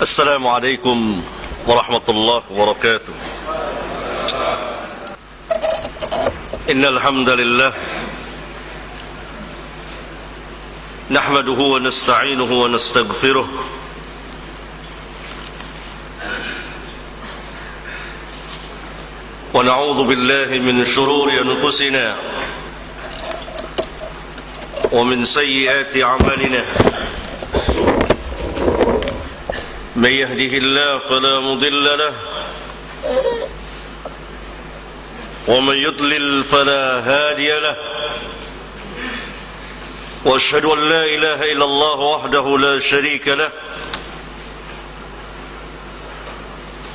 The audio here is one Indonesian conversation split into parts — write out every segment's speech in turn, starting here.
السلام عليكم ورحمة الله وبركاته. إن الحمد لله نحمده ونستعينه ونستغفره ونعوذ بالله من شرور أنفسنا ومن سيئات أعمالنا. من يهده الله فلا مضل له ومن يضلل فلا هادي له، وأشهد أن لا إله إلا الله وحده لا شريك له،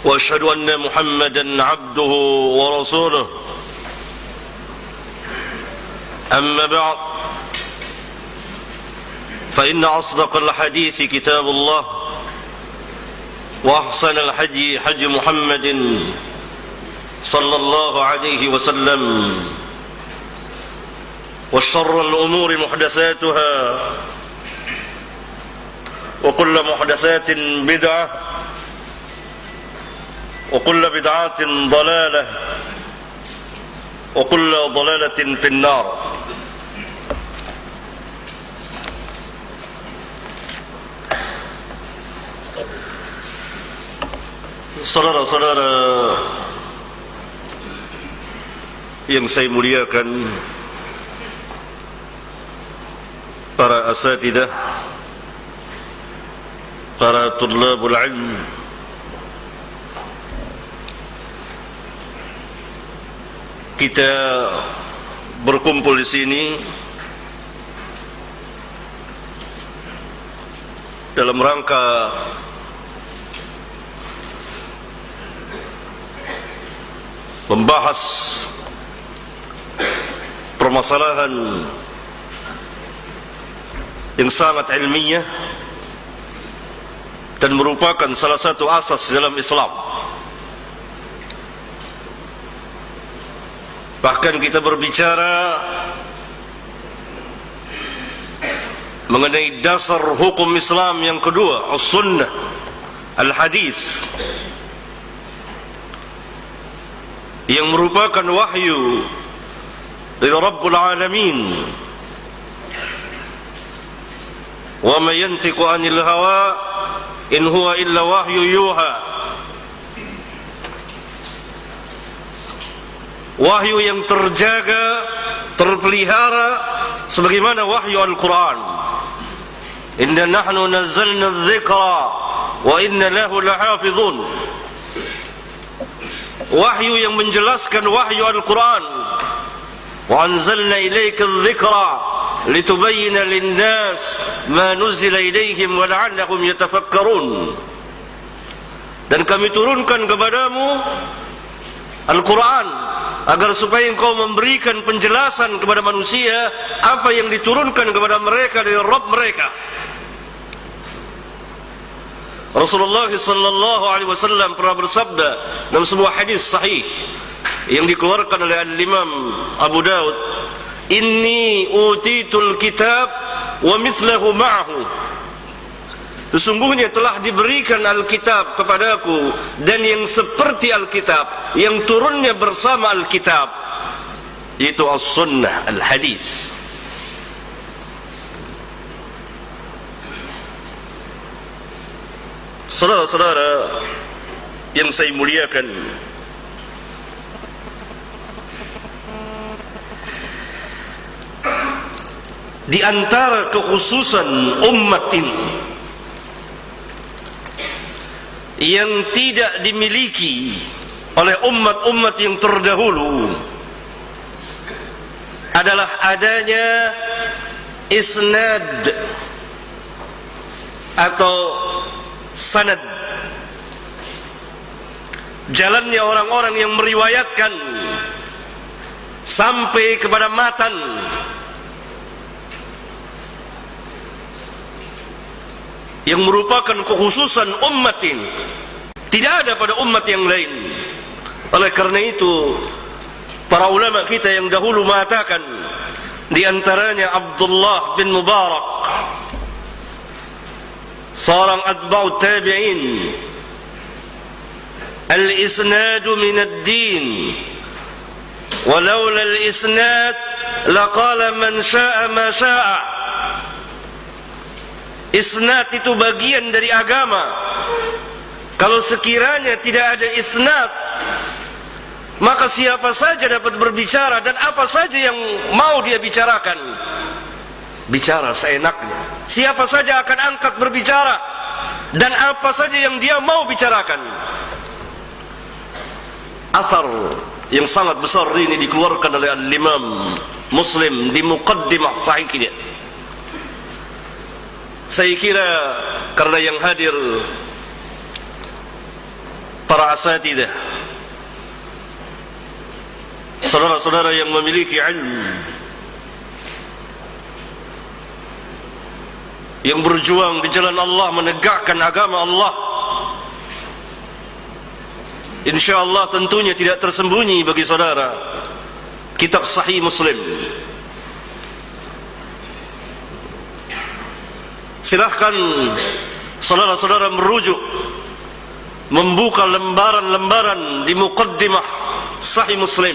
وأشهد أن محمدا عبده ورسوله. أما بعد، فإن أصدق الحديث كتاب الله، وأحسن الحدي حدي محمد صلى الله عليه وسلم، وشر الأمور محدثاتها، وكل محدثات بدعة، وكل بدعة ضلالة، وكل ضلالة في النار. Saudara-saudara yang saya muliakan, para asatidah, para tullabul ilm, kita berkumpul di sini dalam rangka membahas permasalahan yang sangat ilmiah dan merupakan salah satu asas dalam Islam. Bahkan kita berbicara mengenai dasar hukum Islam yang kedua, as-sunnah, al-hadis, yang merupakan wahyu dari Rabbul Alamin. Wa ma yantiqu 'anil hawa in huwa illa wahyu yuha. Wahyu yang terjaga, terpelihara sebagaimana wahyu Al-Quran. Inna nahnu nazzalna adh-dhikra wa inna lahu lahafidhun. Wahyu yang menjelaskan wahyu Al-Quran. Wa anzalna ilayka adh-dhikra litubayyina lin-nas ma nuzila ilayhim wa la'allahum yatafakkarun. Dan kami turunkan kepadamu Al-Quran agar supaya engkau memberikan penjelasan kepada manusia apa yang diturunkan kepada mereka dari Rabb mereka. Rasulullah sallallahu alaihi wasallam pernah bersabda dalam sebuah hadis sahih yang dikeluarkan oleh Al-Imam Abu Daud, "Inni utitul kitab wa mithlahu ma'ahu." Sesungguhnya telah diberikan Alkitab kepadaku dan yang seperti Alkitab, yang turunnya bersama Alkitab, yaitu as-sunnah, al-hadis. Saudara-saudara yang saya muliakan, di antara kekhususan umat ini yang tidak dimiliki oleh umat-umat yang terdahulu adalah adanya isnad atau sanad, jalannya orang-orang yang meriwayatkan sampai kepada matan, yang merupakan kekhususan umat ini, tidak ada pada umat yang lain. Oleh karena itu, para ulama kita yang dahulu mengatakan, di antaranya Abdullah bin Mubarak seorang atba'ut tabi'in, al-isnadu minad din, walaula al-isnad laqala man sya'a ma sya'a. Isnad itu bagian dari agama. Kalau sekiranya tidak ada isnad, maka siapa saja dapat berbicara dan apa saja yang mau dia bicarakan, bicara seenaknya. Siapa saja akan angkat berbicara dan apa saja yang dia mau bicarakan. Athar yang sangat besar ini dikeluarkan oleh Al-Imam Muslim di Muqaddimah Sahihnya. Saya kira karena yang hadir para asatidah, saudara-saudara yang memiliki ilmu, yang berjuang di jalan Allah, menegakkan agama Allah, insyaallah tentunya tidak tersembunyi bagi saudara kitab Sahih Muslim. Silahkan saudara-saudara merujuk, membuka lembaran-lembaran di Muqaddimah Sahih Muslim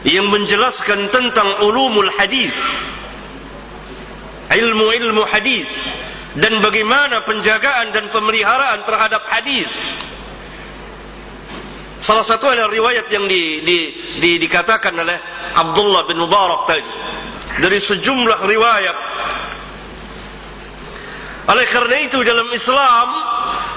yang menjelaskan tentang ulumul hadis, ilmu-ilmu hadis, dan bagaimana penjagaan dan pemeliharaan terhadap hadis. Salah satu adalah riwayat yang dikatakan oleh Abdullah bin Mubarak tadi, dari sejumlah riwayat. Oleh karena itu dalam Islam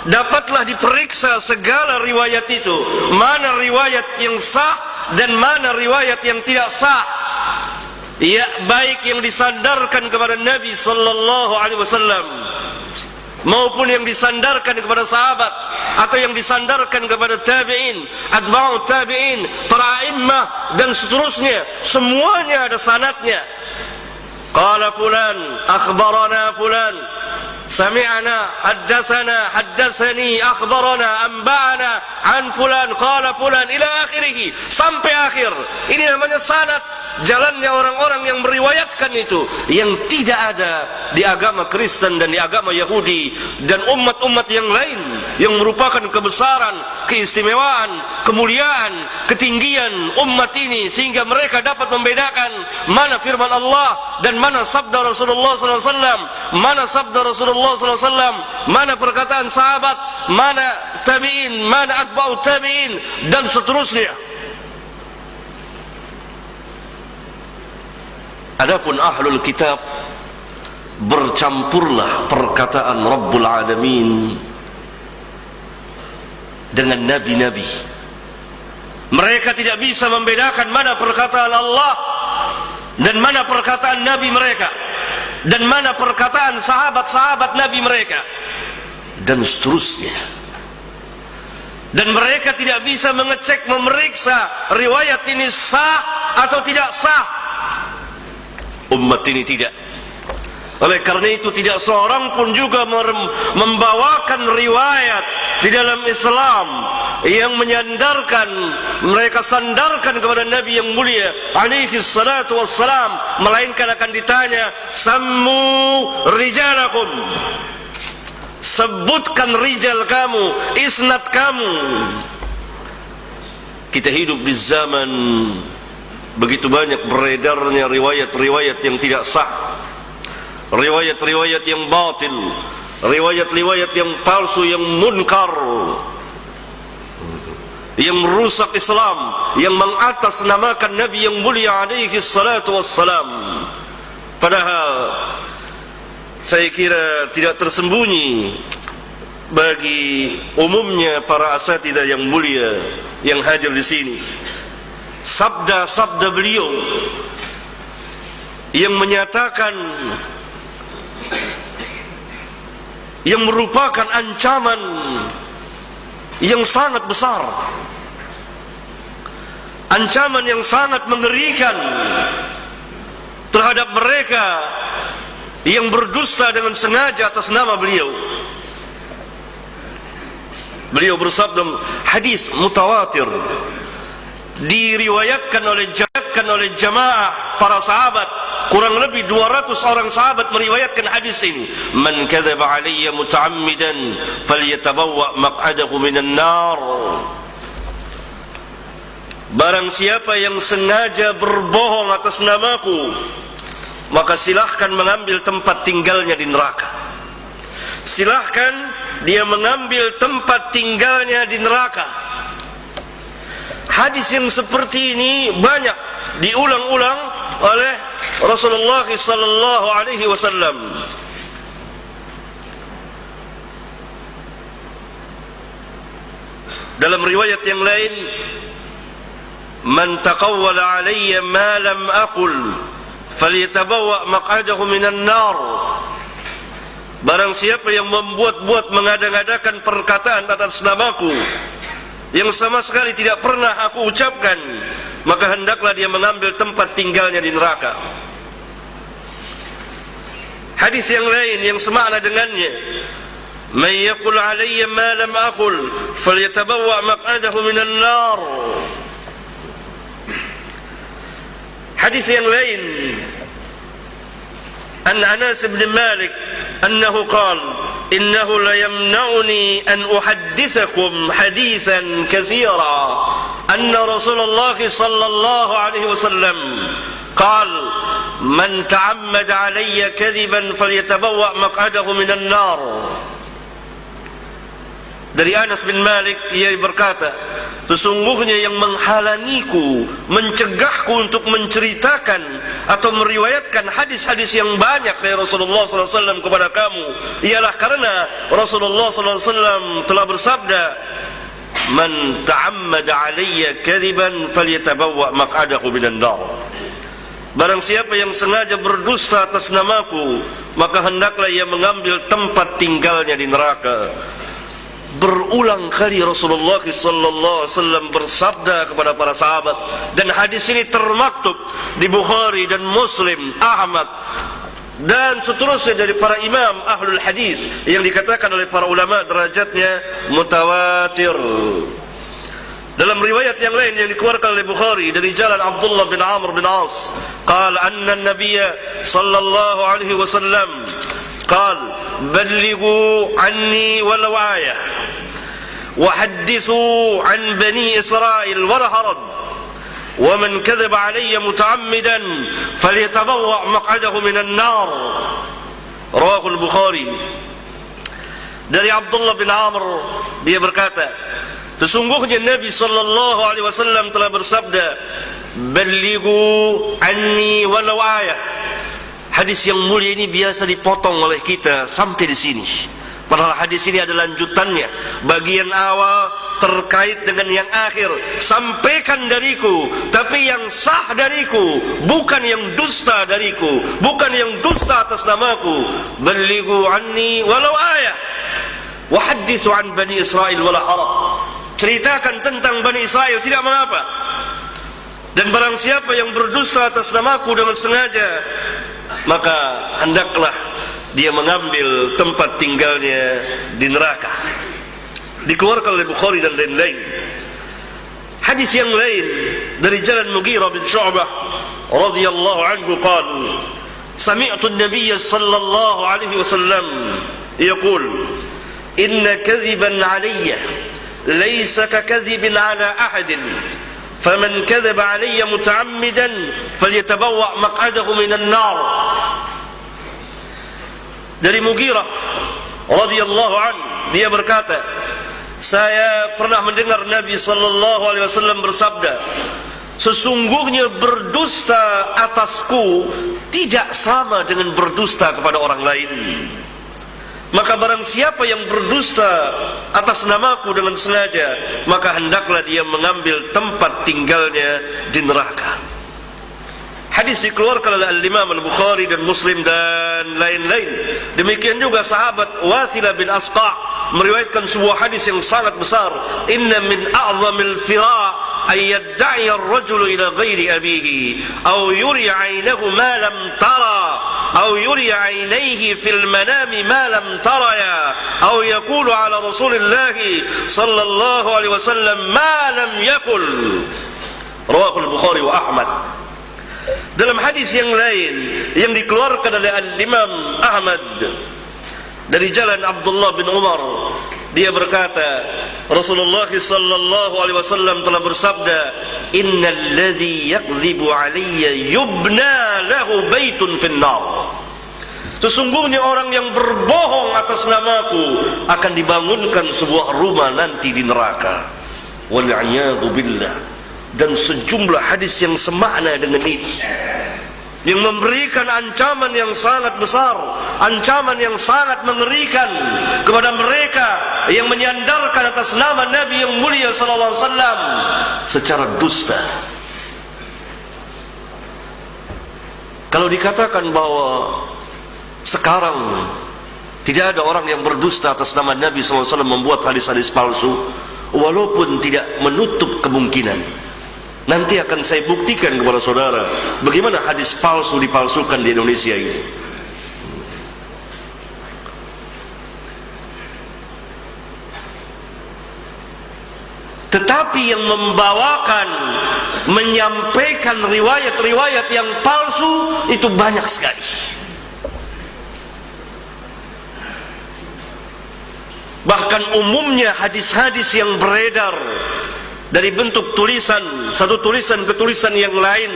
dapatlah diperiksa segala riwayat itu, mana riwayat yang sah dan mana riwayat yang tidak sah, ya, baik yang disandarkan kepada Nabi sallallahu alaihi wasallam maupun yang disandarkan kepada sahabat atau yang disandarkan kepada tabi'in, atba'ut tabi'in, para a'immah dan seterusnya, semuanya ada sanadnya. Qala fulan akhbarana fulan, sami'na, haddatsana, haddatsani, akhbarana, anba'ana, an fulan, qala fulan, ila akhirih, sampai akhir. Ini namanya sanad, jalannya orang-orang yang meriwayatkan itu, yang tidak ada di agama Kristen dan di agama Yahudi dan umat-umat yang lain yang merupakan kebesaran, keistimewaan, kemuliaan, ketinggian umat ini, sehingga mereka dapat membedakan mana firman Allah dan mana sabda Rasulullah SAW, mana sabda Rasulullah SAW, mana perkataan sahabat, mana tabi'in, mana atba'ut tabi'in, dan seterusnya. Adapun ahlul kitab, bercampurlah perkataan Rabbul Alamin dengan nabi-nabi. Mereka tidak bisa membedakan mana perkataan Allah dan mana perkataan nabi mereka, dan mana perkataan sahabat-sahabat nabi mereka, dan seterusnya. Dan mereka tidak bisa mengecek, memeriksa riwayat ini sah atau tidak sah. Umat ini tidak. Oleh karena itu tidak seorang pun juga membawakan riwayat di dalam Islam yang menyandarkan, mereka sandarkan kepada Nabi yang mulia alaihi salatu wassalam, melainkan akan ditanya, sammu rijalakum, sebutkan rijal kamu, isnad kamu. Kita hidup di zaman begitu banyak beredarnya riwayat-riwayat yang tidak sah, riwayat-riwayat yang batil, riwayat-riwayat yang palsu, yang munkar, yang merusak Islam, yang mengatasnamakan Nabi yang mulia alaihi salatu wassalam. Padahal saya kira tidak tersembunyi bagi umumnya para asatidah yang mulia yang hadir di sini, sabda-sabda beliau yang menyatakan, yang merupakan ancaman yang sangat besar, ancaman yang sangat mengerikan terhadap mereka yang berdusta dengan sengaja atas nama beliau. Beliau bersabda, hadis mutawatir, diriwayatkan oleh jamaah para sahabat kurang lebih 200 orang sahabat meriwayatkan hadis ini. Man kadzaba alayya muta'ammidan falyatabawwa maq'adahu minan nar. Barang siapa yang sengaja berbohong atas namaku, maka silahkan mengambil tempat tinggalnya di neraka. Silahkan dia mengambil tempat tinggalnya di neraka. Hadis yang seperti ini banyak diulang-ulang oleh Rasulullah sallallahu alaihi wasallam. Dalam riwayat yang lain, man taqawwala alayya ma lam aqul falyatabawwa maq'adahu minan nar. Barang siapa yang membuat-buat mengada-ngadakan perkataan atas namaku yang sama sekali tidak pernah aku ucapkan, maka hendaklah dia mengambil tempat tinggalnya di neraka. Hadis yang lain yang semakna dengannya, man yaqul alayya ma lam aqul falyatabawwa maq'adahu minan nar. Hadis yang lain, an Anas bin Malik annahu qala إنه ليمنعني أن أحدثكم حديثا كثيرا أن رسول الله صلى الله عليه وسلم قال من تعمد علي كذبا فليتبوأ مقعده من النار. Dari Anas bin Malik, ia berkata, sesungguhnya yang menghalangiku, mencegahku untuk menceritakan atau meriwayatkan hadis-hadis yang banyak dari Rasulullah SAW kepada kamu, ialah karena Rasulullah SAW telah bersabda, man ta'ammada alayya kadhiban falyatabawwa maq'adahu minan nar. Barang siapa yang sengaja berdusta atas namaku, maka hendaklah ia mengambil tempat tinggalnya di neraka. Berulang kali Rasulullah sallallahu alaihi wasallam bersabda kepada para sahabat, dan hadis ini termaktub di Bukhari dan Muslim, Ahmad dan seterusnya dari para imam ahlul hadis yang dikatakan oleh para ulama derajatnya mutawatir. Dalam riwayat yang lain yang dikeluarkan oleh Bukhari dari jalan Abdullah bin Amr bin As, qala anna an-nabiy sallallahu alaihi wasallam qala ballighu anni walau ayah وحدثوا عن بني إسرائيل ولا حرج ومن كذب علي متعمدا فليتبوأ مقعده من النار. رواه البخاري. Dari Abdullah bin Amr, dia berkata, sesungguhnya Nabi sallallahu alaihi wasallam telah bersabda, ballighu anni walau ayah. Hadis yang mulia ini biasa dipotong oleh kita sampai di sini. Padahal hadis ini adalah lanjutannya. Bagian awal terkait dengan yang akhir. Sampaikan dariku, tapi yang sah dariku, bukan yang dusta dariku, bukan yang dusta atas namaku. Ballighu anni walau ayah wa hadithu an Bani Israel wala haraj. Ceritakan tentang Bani Israel, tidak mengapa. Dan barang siapa yang berdusta atas namaku dengan sengaja, maka hendaklah dia mengambil tempat tinggalnya di neraka. Dikeluarkan oleh Bukhari dan lain-lain. Hadis yang lain dari jalan Mughirah bin Syu'bah radhiyallahu anhu qala sami'tu an-nabiy sallallahu alaihi wasallam yaqul inna kadhiban 'alayya laysa ka kadhibin 'ala ahadin faman kadhaba 'alayya muta'ammidan falyatabawwa maq'adahu minan nar. Dari Mughirah radhiyallahu anhu, dia berkata, saya pernah mendengar Nabi sallallahu alaihi wasallam bersabda, sesungguhnya berdusta atasku tidak sama dengan berdusta kepada orang lain. Maka barang siapa yang berdusta atas namaku dengan sengaja, maka hendaklah dia mengambil tempat tinggalnya di neraka. Hadis dikeluarkan oleh Al-Imam Al-Bukhari dan Muslim dan lain-lain. Demikian juga sahabat Wasilah bin Asqa' meriwayatkan sebuah hadis yang sangat besar. Inna min a'zamil fira' ay yadda'i ar-rajulu ila ghairi abihi aw yuri 'aynahu ma lam tara aw yuri 'aynayhi fil manami ma lam taraya aw yaqulu 'ala Rasulillah sallallahu alaihi wasallam ma lam yaqul. Rawahu Al-Bukhari wa Ahmad. Dalam hadis yang lain yang dikeluarkan oleh Al-Imam Ahmad dari jalan Abdullah bin Umar, dia berkata, Rasulullah sallallahu alaihi wasallam telah bersabda, "Innal ladzi yakdzibu alayya yubna lahu baitun finnar." Sesungguhnya orang yang berbohong atas namaku akan dibangunkan sebuah rumah nanti di neraka. Wal'iyadu billah. Dan sejumlah hadis yang semakna dengan ini, yang memberikan ancaman yang sangat besar, ancaman yang sangat mengerikan kepada mereka yang menyandarkan atas nama Nabi yang mulia sallallahu alaihi wasallam secara dusta. Kalau dikatakan bahwa sekarang tidak ada orang yang berdusta atas nama Nabi sallallahu alaihi wasallam membuat hadis-hadis palsu, walaupun tidak menutup kemungkinan. Nanti akan saya buktikan kepada saudara bagaimana hadis palsu dipalsukan di Indonesia ini. Tetapi yang membawakan, menyampaikan riwayat-riwayat yang palsu itu banyak sekali. Bahkan umumnya hadis-hadis yang beredar dari bentuk tulisan, satu tulisan ke tulisan yang lain,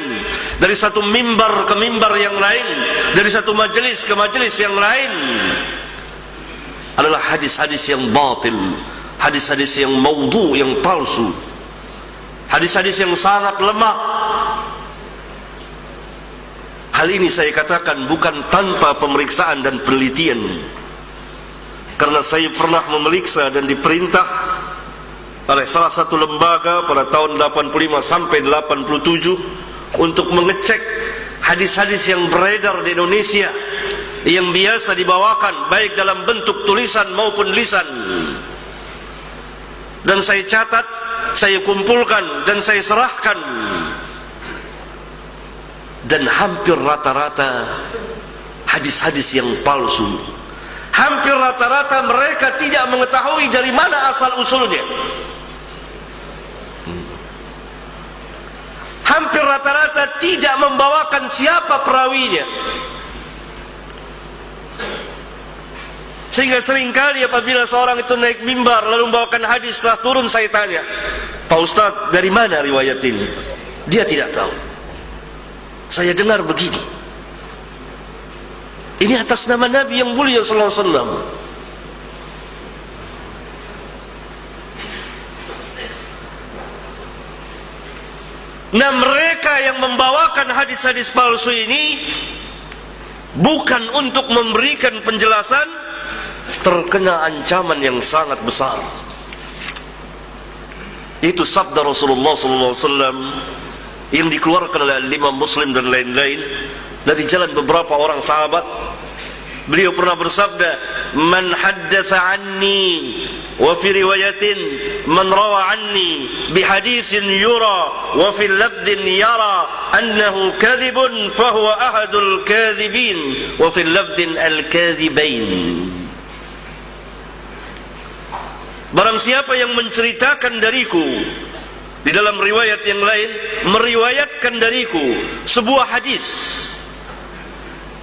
dari satu mimbar ke mimbar yang lain, dari satu majelis ke majelis yang lain, adalah hadis-hadis yang batil, hadis-hadis yang maudhu, yang palsu, hadis-hadis yang sangat lemah. Hal ini saya katakan bukan tanpa pemeriksaan dan penelitian, karena saya pernah memeriksa dan diperintah oleh salah satu lembaga pada tahun 85 sampai 87 untuk mengecek hadis-hadis yang beredar di Indonesia yang biasa dibawakan baik dalam bentuk tulisan maupun lisan. Dan saya catat, saya kumpulkan dan saya serahkan, dan hampir rata-rata hadis-hadis yang palsu. Hampir rata-rata mereka tidak mengetahui dari mana asal usulnya. Hampir rata-rata tidak membawakan siapa perawinya. Sehingga seringkali apabila seorang itu naik mimbar lalu membawakan hadis, setelah turun saya tanya, "Pak Ustadz, dari mana riwayat ini?" Dia tidak tahu. Saya dengar begini, ini atas nama Nabi yang mulia sallallahu alaihi wasallam. Nah, mereka yang membawakan hadis-hadis palsu ini bukan untuk memberikan penjelasan, terkena ancaman yang sangat besar. Itu sabda Rasulullah SAW yang dikeluarkan oleh Imam Muslim dan lain-lain dari jalan beberapa orang sahabat. Beliau pernah bersabda, "Man haddatsa anni wa fi riwayatin man rawa anni bi haditsin yura wa fi labdin yara annahu kadhibun fa huwa ahadul kadhibin wa fi labdin al-kadhibain." Barang siapa yang menceritakan dariku di dalam riwayat yang lain, meriwayatkan dariku sebuah hadis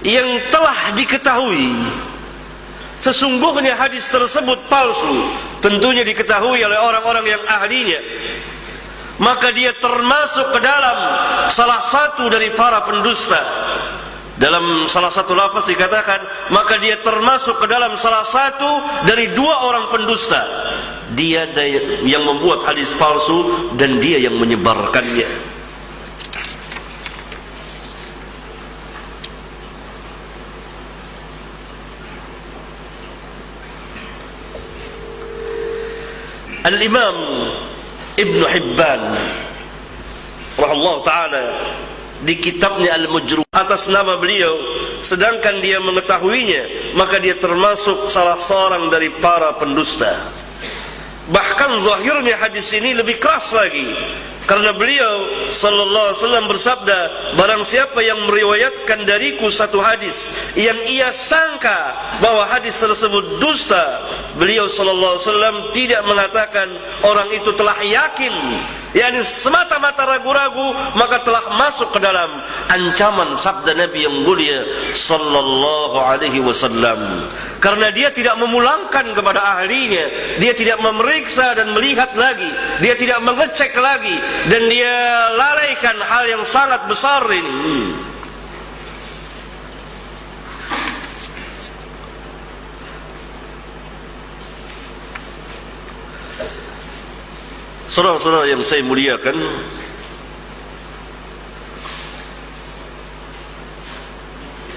yang telah diketahui sesungguhnya hadis tersebut palsu, tentunya diketahui oleh orang-orang yang ahlinya, maka dia termasuk ke dalam salah satu dari para pendusta. Dalam salah satu lafaz dikatakan, maka dia termasuk ke dalam salah satu dari dua orang pendusta. Dia yang membuat hadis palsu dan dia yang menyebarkannya. Al-Imam Ibn Hibban rahimahullah ta'ala di kitabnya Al-Mujruh atas nama beliau, sedangkan dia mengetahuinya, maka dia termasuk salah seorang dari para pendusta. Bahkan zahirnya hadis ini lebih keras lagi, karena beliau sallallahu alaihi wasallam bersabda, barang siapa yang meriwayatkan dariku satu hadis yang ia sangka bahwa hadis tersebut dusta, beliau sallallahu alaihi wasallam tidak mengatakan orang itu telah yakin yakni semata-mata ragu-ragu, maka telah masuk ke dalam ancaman sabda Nabi yang mulia sallallahu alaihi wasallam. Karena dia tidak memulangkan kepada ahlinya, dia tidak memeriksa dan melihat lagi, dia tidak mengecek lagi, dan dia lalaikan hal yang sangat besar ini. Saudara-saudara yang saya muliakan,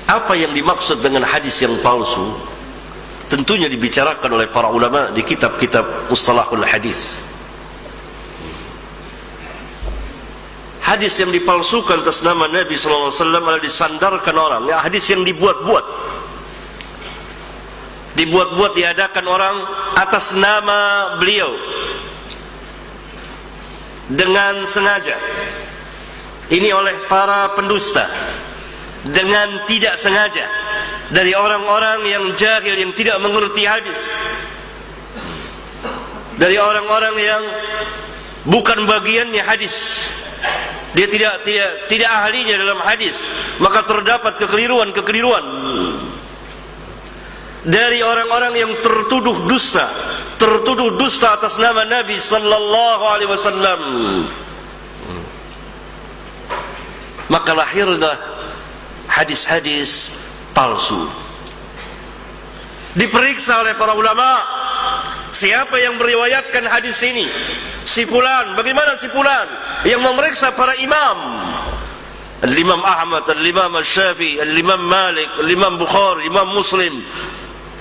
apa yang dimaksud dengan hadis yang palsu tentunya dibicarakan oleh para ulama di kitab-kitab mustalahul hadis. Hadis yang dipalsukan atas nama Nabi sallallahu alaihi wasallam adalah disandarkan orang, ya, hadis yang dibuat-buat, diadakan orang atas nama beliau dengan sengaja. Ini oleh para pendusta, dengan tidak sengaja, dari orang-orang yang jahil, yang tidak mengerti hadis, dari orang-orang yang bukan bagiannya hadis, dia tidak ahlinya dalam hadis, maka terdapat kekeliruan. Dari orang-orang yang tertuduh dusta atas nama Nabi sallallahu alaihi wasallam, maka lahirlah hadis-hadis palsu. Diperiksa oleh para ulama, siapa yang meriwayatkan hadis ini? Si fulan. Bagaimana si fulan? Yang memeriksa para imam, Al-Imam Ahmad, Al-Imam Syafi'i, Al-Imam Malik, Al-Imam Bukhari, Imam Muslim,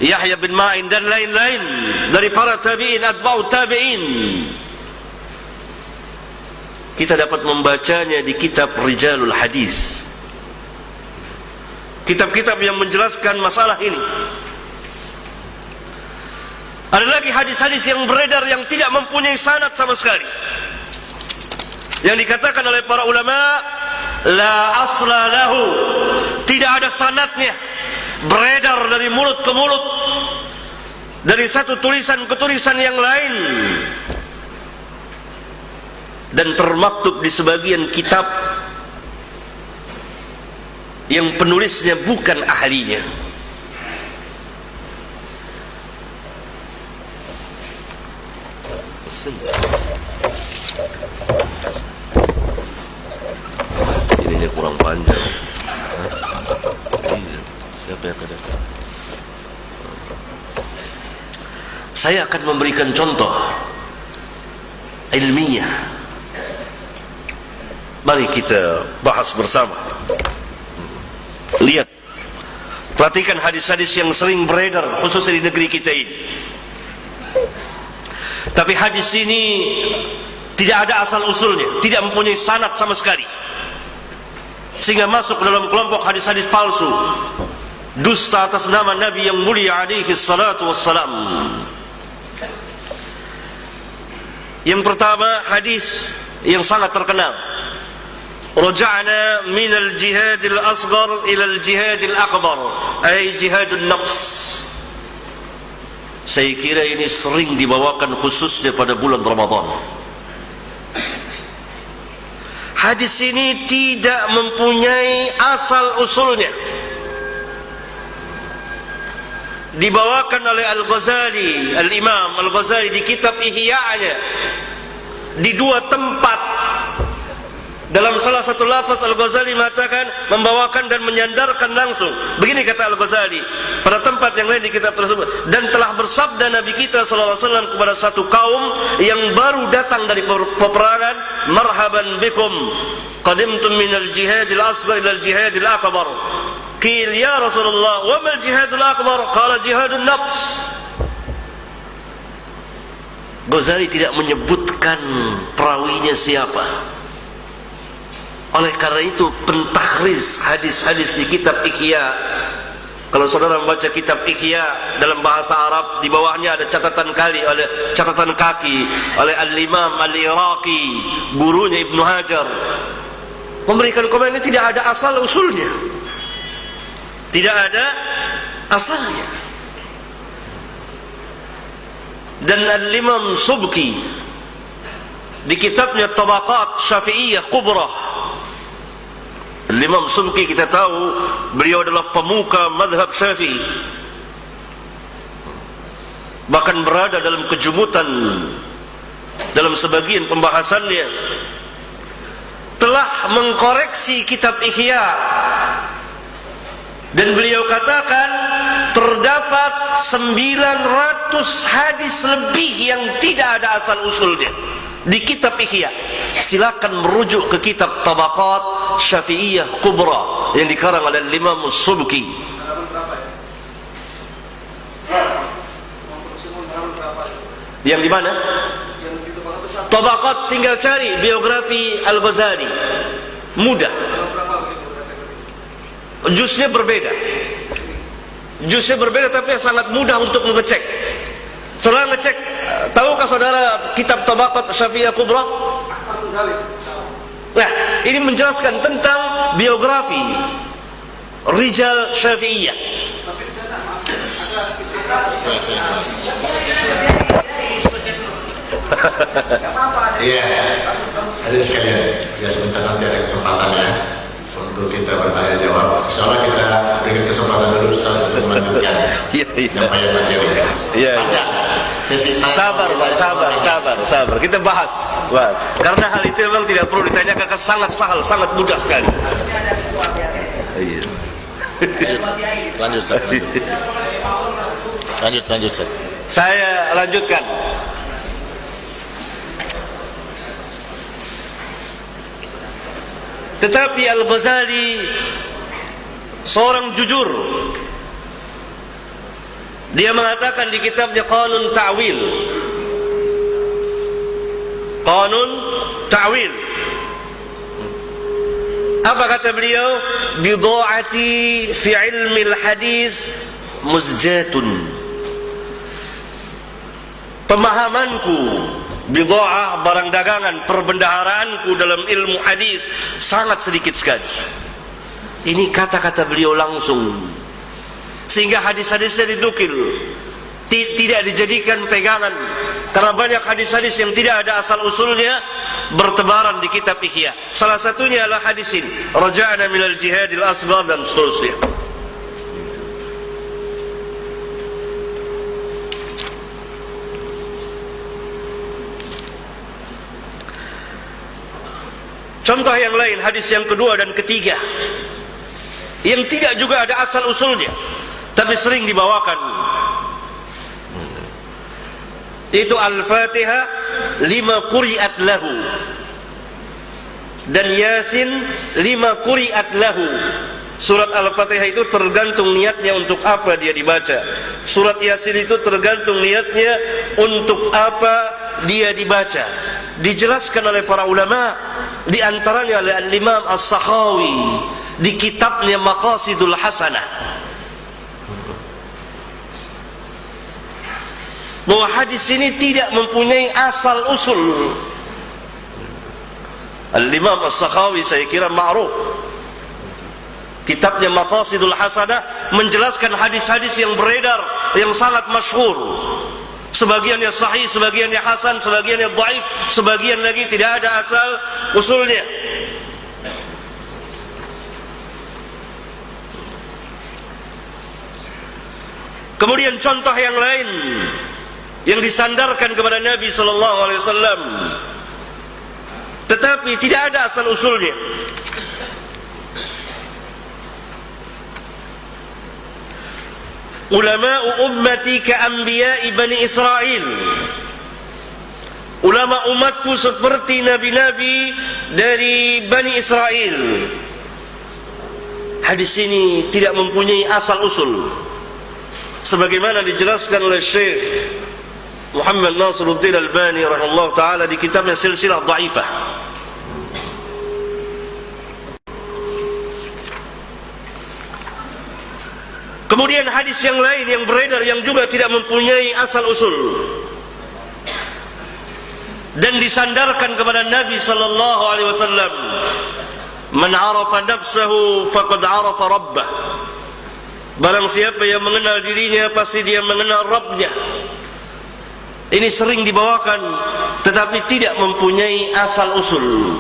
Yahya bin Ma'in, dan lain-lain dari para tabi'in, atba'u tabi'in. Kita dapat membacanya di kitab Rijalul Hadis, kitab-kitab yang menjelaskan masalah ini. Ada lagi hadis-hadis yang beredar yang tidak mempunyai sanad sama sekali, yang dikatakan oleh para ulama la asla lahu, tidak ada sanadnya, beredar dari mulut ke mulut, dari satu tulisan ke tulisan yang lain, dan termaktub di sebagian kitab yang penulisnya bukan ahlinya. Ininya kurang panjang. Siapa yang ada? Saya akan memberikan contoh ilmiah. Mari kita bahas bersama. Lihat, perhatikan hadis-hadis yang sering beredar khususnya di negeri kita ini. Tapi hadis ini tidak ada asal usulnya, tidak mempunyai sanad sama sekali, sehingga masuk dalam kelompok hadis-hadis palsu, dusta atas nama Nabi yang mulia alaihi salatu wassalam. Yang pertama, hadis yang sangat terkenal, raja'na min al-jihad al-asghar ila al-jihad al-akbar, ay jihadun nafs. Saya kira ini sering dibawakan khususnya pada bulan Ramadan. Hadis ini tidak mempunyai asal usulnya. Dibawakan oleh Al-Ghazali, Al-Imam Al-Ghazali di kitab Ihya'nya di dua tempat. Dalam salah satu lafaz Al-Ghazali mengatakan membawakan dan menyandarkan langsung. Begini kata Al-Ghazali pada tempat yang lain di kitab tersebut, dan telah bersabda Nabi kita sallallahu alaihi wasallam kepada satu kaum yang baru datang dari peperangan, marhaban bikum qadimtum minal jihadil asghar ila al jihadil akbar. Qil ya Rasulullah wa mal jihadul akbar? Qala jihadun nafs. Ghazali tidak menyebutkan perawinya siapa. Oleh karena itu pentahriz hadis-hadis di kitab Ihya, kalau saudara membaca kitab Ihya dalam bahasa Arab, di bawahnya ada catatan kaki oleh Al-Imam Al-Iraqi, gurunya Ibnu Hajar, memberikan komen ini tidak ada asal usulnya, tidak ada asalnya. Dan Al-Imam Subki di kitabnya Tabaqat Syafi'iyah Kubra. Imam Subki kita tahu beliau adalah pemuka mazhab Syafi'i, bahkan berada dalam kejumutan dalam sebagian pembahasannya, telah mengkoreksi kitab Ihya, dan beliau katakan terdapat 900 hadis lebih yang tidak ada asal usulnya di kitab Ihya. Silakan merujuk ke kitab Tabaqat Syafi'iyah Kubra yang dikarang oleh Imam Subki. Yang di mana? Tabaqat, tinggal cari biografi Al-Ghazali, mudah. Juznya berbeda, tapi sangat mudah untuk mengecek. Setelah ngecek, tahukah saudara kitab Tabaqat Syafi'iyah Kubra? Nah, ini menjelaskan tentang biografi rijal Syafi'iyah. Iya, ada sekalian. Ya sebentar nanti ada kesempatan ya untuk kita bertanya jawab. Insyaallah kita berikan kesempatan dulu Ustaz untuk melanjutkan penyampaian materi. Iya. Sesi sabar. Kita bahas. Karena hal itu memang tidak perlu ditanyakan, sangat sahal, sangat mudah sekali. Iya. Lanjut Ustaz. Lanjut Ustaz. Saya lanjutkan. Tetapi Al-Ghazali seorang jujur. Dia mengatakan di kitabnya Qanun Ta'wil, apa kata beliau? Bidha'ati fi ilmi al-hadis muzjatun. Pemahamanku, bidha'ah, barang dagangan, perbendaharaanku dalam ilmu hadis sangat sedikit sekali. Ini kata-kata beliau langsung, sehingga hadis-hadisnya dinukil, tidak dijadikan pegangan, karena banyak hadis-hadis yang tidak ada asal usulnya bertebaran di kitab Ihya. Salah satunya adalah hadis ini, raja'na minal jihadil asghar, dan seterusnya. Contoh yang lain, hadis yang kedua dan ketiga, yang tidak juga ada asal usulnya tapi sering dibawakan, itu Al-Fatihah lima quri'at lahu, dan Yasin lima quri'at lahu. Surat Al-Fatihah itu tergantung niatnya untuk apa dia dibaca. Surat Yasin itu tergantung niatnya untuk apa dia dibaca. Dijelaskan oleh para ulama, di antaranya oleh Al-Imam As-Sakhawi di kitabnya Maqasidul Hasanah, bahwa hadis ini tidak mempunyai asal usul. Al-Imam As-Sakhawi saya kira ma'ruf, kitabnya Maqasidul Hasanah menjelaskan hadis-hadis yang beredar yang sangat masyhur. Sebagiannya sahih, sebagiannya hasan, sebagiannya dhaif, sebagian lagi tidak ada asal usulnya. Kemudian contoh yang lain yang disandarkan kepada Nabi sallallahu alaihi wasallam tetapi tidak ada asal usulnya. Ulama'u ummati ka'anbiya'i Bani Israel. Ulama umatku seperti nabi-nabi dari Bani Israel. Hadis ini tidak mempunyai asal usul, sebagaimana dijelaskan oleh Syekh Muhammad Nasiruddin Albani rahimahullah ta'ala di kitabnya Silsilah Dhaifah. Kemudian hadis yang lain yang beredar yang juga tidak mempunyai asal usul dan disandarkan kepada Nabi sallallahu alaihi wasallam. Man 'arafa nafsahu faqad 'arafa rabbah. Barang siapa yang mengenal dirinya pasti dia mengenal Rabbnya. Ini sering dibawakan tetapi tidak mempunyai asal usul,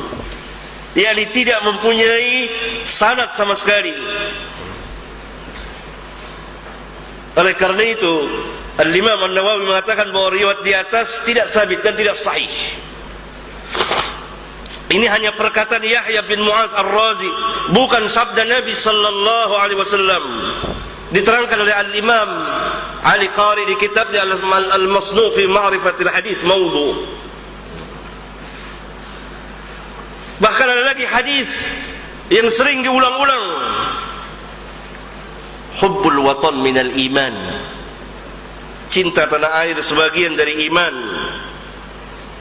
yakni tidak mempunyai sanad sama sekali. Oleh karena itu Al-Imam An-Nawawi mengatakan bahwa riwayat di atas tidak sabit dan tidak sahih. Ini hanya perkataan Yahya bin Mu'adz Ar-Razi, bukan sabda Nabi sallallahu alaihi wasallam. Diterangkan oleh Al-Imam Ali Qari di kitabnya Al-Masnu' fi Ma'rifatil Hadis Maudhu. Bahkan ada lagi hadis yang sering diulang-ulang, hubbul watan minal iman, cinta tanah air sebagian dari iman,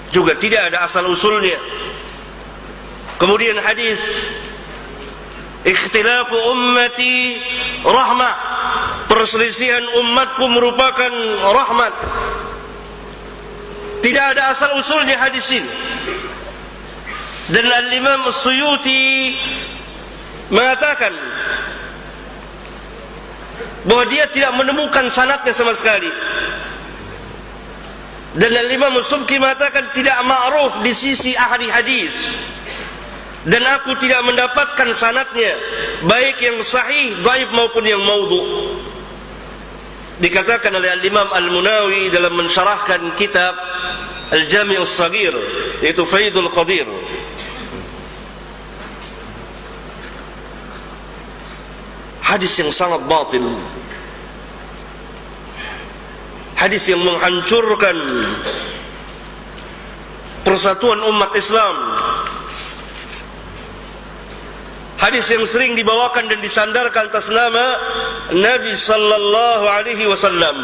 juga tidak ada asal usulnya. Kemudian hadis ikhtilafu ummati rahmah, perselisihan umatku merupakan rahmat. Tidak ada asal usulnya hadis ini. Dan Al-Imam As-Suyuti mengatakan bahwa dia tidak menemukan sanadnya sama sekali. Dan Al-Imam As-Subki mengatakan tidak ma'ruf di sisi ahli hadis. Dan aku tidak mendapatkan sanadnya, baik yang sahih, dhaif maupun yang maudhu. Dikatakan oleh Al-Imam Al-Munawi dalam mensyarahkan kitab Al-Jami' As-Saghir, yaitu Faidul Qadir, hadis yang sangat batil, hadis yang menghancurkan persatuan umat Islam, hadis yang sering dibawakan dan disandarkan atas nama Nabi sallallahu alaihi wasallam.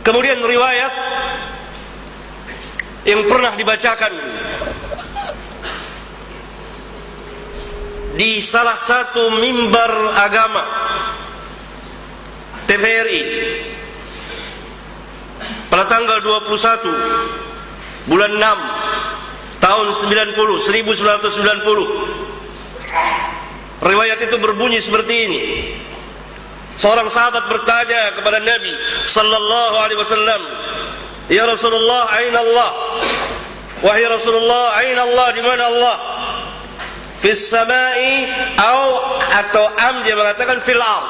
Kemudian riwayat yang pernah dibacakan di salah satu mimbar agama TVRI pada tanggal 21 bulan 6 tahun 1990. Riwayat itu berbunyi seperti ini. Seorang sahabat bertanya kepada Nabi sallallahu alaihi wasallam, "Ya Rasulullah, aina Allah?" Wahai Rasulullah, aina Allah, di mana Allah? Fis samai atau am, dia mengatakan fil ard.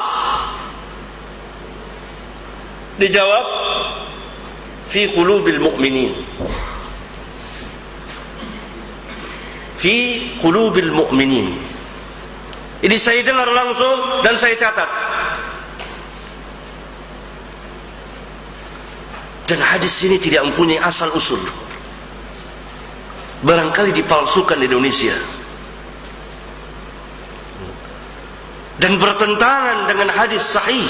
Dijawab, fi qulubil mu'minin. Fi qulubil mu'minin. Ini saya dengar langsung dan saya catat. Dan hadis ini tidak mempunyai asal usul, barangkali dipalsukan di Indonesia, dan bertentangan dengan hadis sahih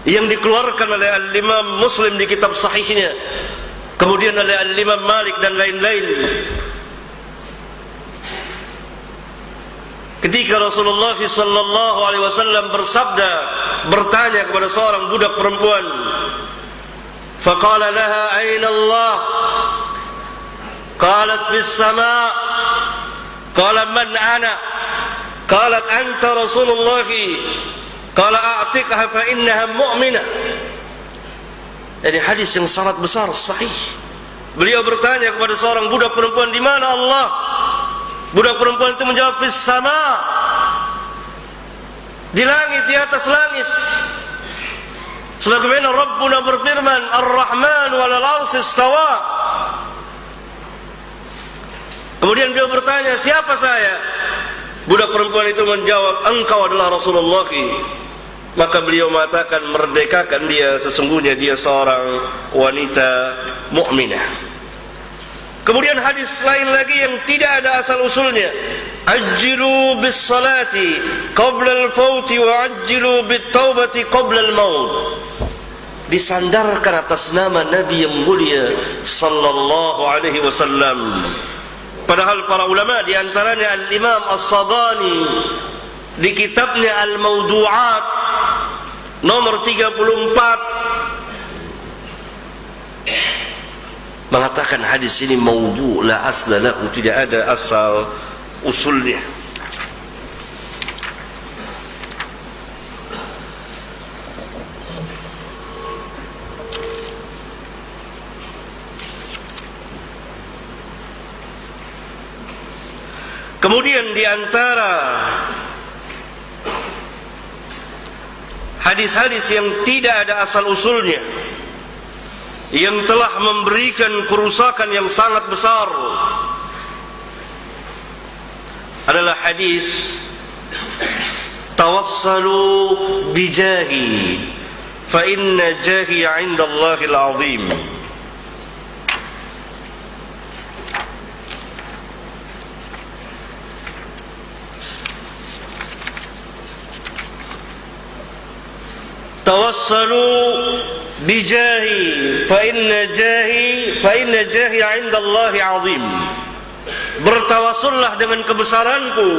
yang dikeluarkan oleh Al-Imam Muslim di kitab sahihnya, kemudian oleh Al-Imam Malik dan lain-lain. Ketika Rasulullah sallallahu alaihi wasallam bersabda, bertanya kepada seorang budak perempuan, faqala laha aina Allah? Qalat fis sama'. Qala man ana? Qalat anta Rasulullah. Qala a'tiqha fa innaha mu'minah. Ini hadis yang sangat besar, sahih. Beliau bertanya kepada seorang budak perempuan, di mana Allah? Budak perempuan itu menjawab, fis sama', di langit, di atas langit. Sebagaimana Rabbuna berfirman, Ar-Rahman 'alal 'arsy istawa. Kemudian beliau bertanya, siapa saya? Budak perempuan itu menjawab, engkau adalah Rasulullah. Maka beliau mengatakan, merdekakan dia, sesungguhnya dia seorang wanita mukminah. Kemudian hadis lain lagi yang tidak ada asal usulnya, ajjilu bis salati qabla al-fauti wa ajjilu bit taubati qabla al-maut. Disandarkan atas nama Nabi yang mulia sallallahu alaihi wasallam. Padahal para ulama, di antaranya Al-Imam As-Sadani di kitabnya Al-Mawdu'at nomor 34 mengatakan hadis ini maudhu' la asla lahu, tidak ada asal usulnya. Kemudian di antara hadis-hadis yang tidak ada asal-usulnya, yang telah memberikan kerusakan yang sangat besar, adalah hadis tawassalu bijahi fa inna jahi 'inda Allahil 'azim. Tawassalu bijahi fa inna jahi 'inda Allahi 'azim. Bertawassullah dengan kebesaranku,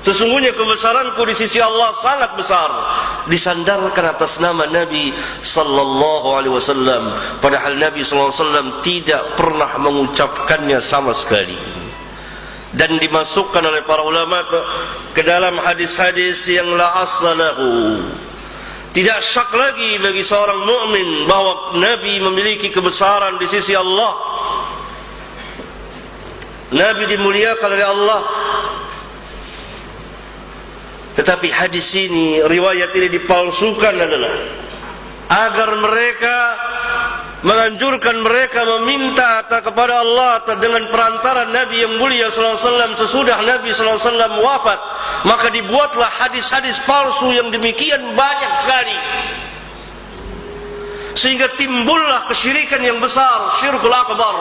sesungguhnya kebesaranku di sisi Allah sangat besar. Disandarkan atas nama Nabi sallallahu alaihi wasallam, padahal Nabi sallallahu alaihi wasallam tidak pernah mengucapkannya sama sekali. Dan dimasukkan oleh para ulama ke dalam hadis-hadis yang la aslahu. Tidak syak lagi bagi seorang mukmin bahwa Nabi memiliki kebesaran di sisi Allah. Nabi dimuliakan oleh Allah. Tetapi hadis ini, riwayat ini dipalsukan adalah agar mereka menganjurkan mereka meminta kepada Allah dengan perantara Nabi yang mulia sallallahu alaihi wasallam sesudah Nabi sallallahu alaihi wasallam wafat. Maka dibuatlah hadis-hadis palsu yang demikian banyak sekali, sehingga timbullah kesyirikan yang besar, syirkul akbar,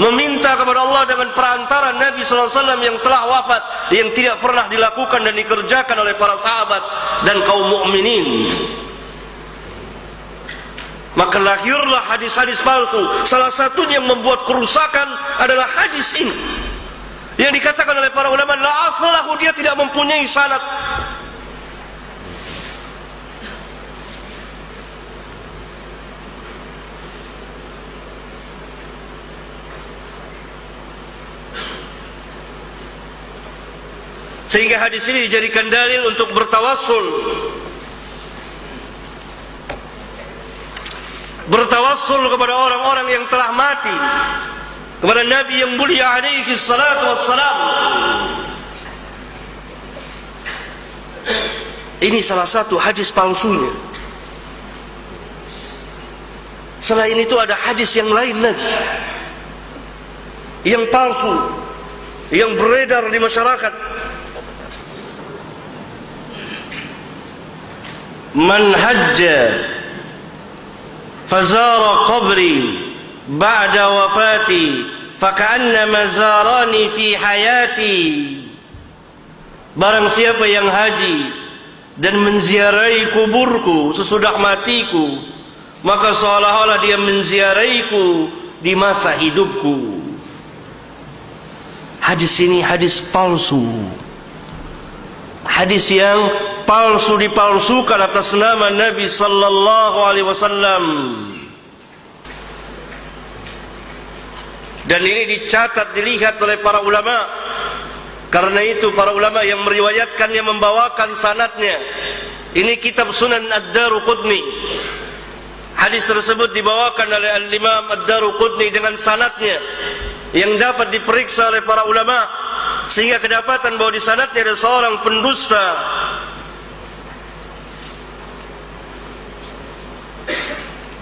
meminta kepada Allah dengan perantara Nabi sallallahu alaihi wasallam yang telah wafat, yang tidak pernah dilakukan dan dikerjakan oleh para sahabat dan kaum mukminin. Maka lahirlah hadis-hadis palsu. Salah satunya yang membuat kerusakan adalah hadis ini, yang dikatakan oleh para ulama la aslahu, dia tidak mempunyai sanad. Sehingga hadis ini dijadikan dalil untuk bertawassul. Bertawassul kepada orang-orang yang telah mati, kepada Nabi yang mulia alaihi salatu wassalam. Ini salah satu hadis palsunya. Selain itu ada hadis yang lain lagi, yang palsu, yang beredar di masyarakat. Man hajja fazara qabri ba'da wafati faka'annama zarani fi hayati. Barang siapa yang haji dan menziarahi kuburku sesudah matiku, maka seolah-olah dia menziarahiku di masa hidupku. Hadis ini hadis palsu, hadis yang palsu, dipalsukan atas nama Nabi sallallahu alaihi wasallam. Dan ini dicatat, dilihat oleh para ulama. Karena itu para ulama yang meriwayatkannya membawakan sanadnya. Ini kitab Sunan Ad-Daruqutni. Hadis tersebut dibawakan oleh Al-Imam Ad-Daruqutni dengan sanadnya yang dapat diperiksa oleh para ulama, sehingga kedapatan bahwa di sanadnya ada seorang pendusta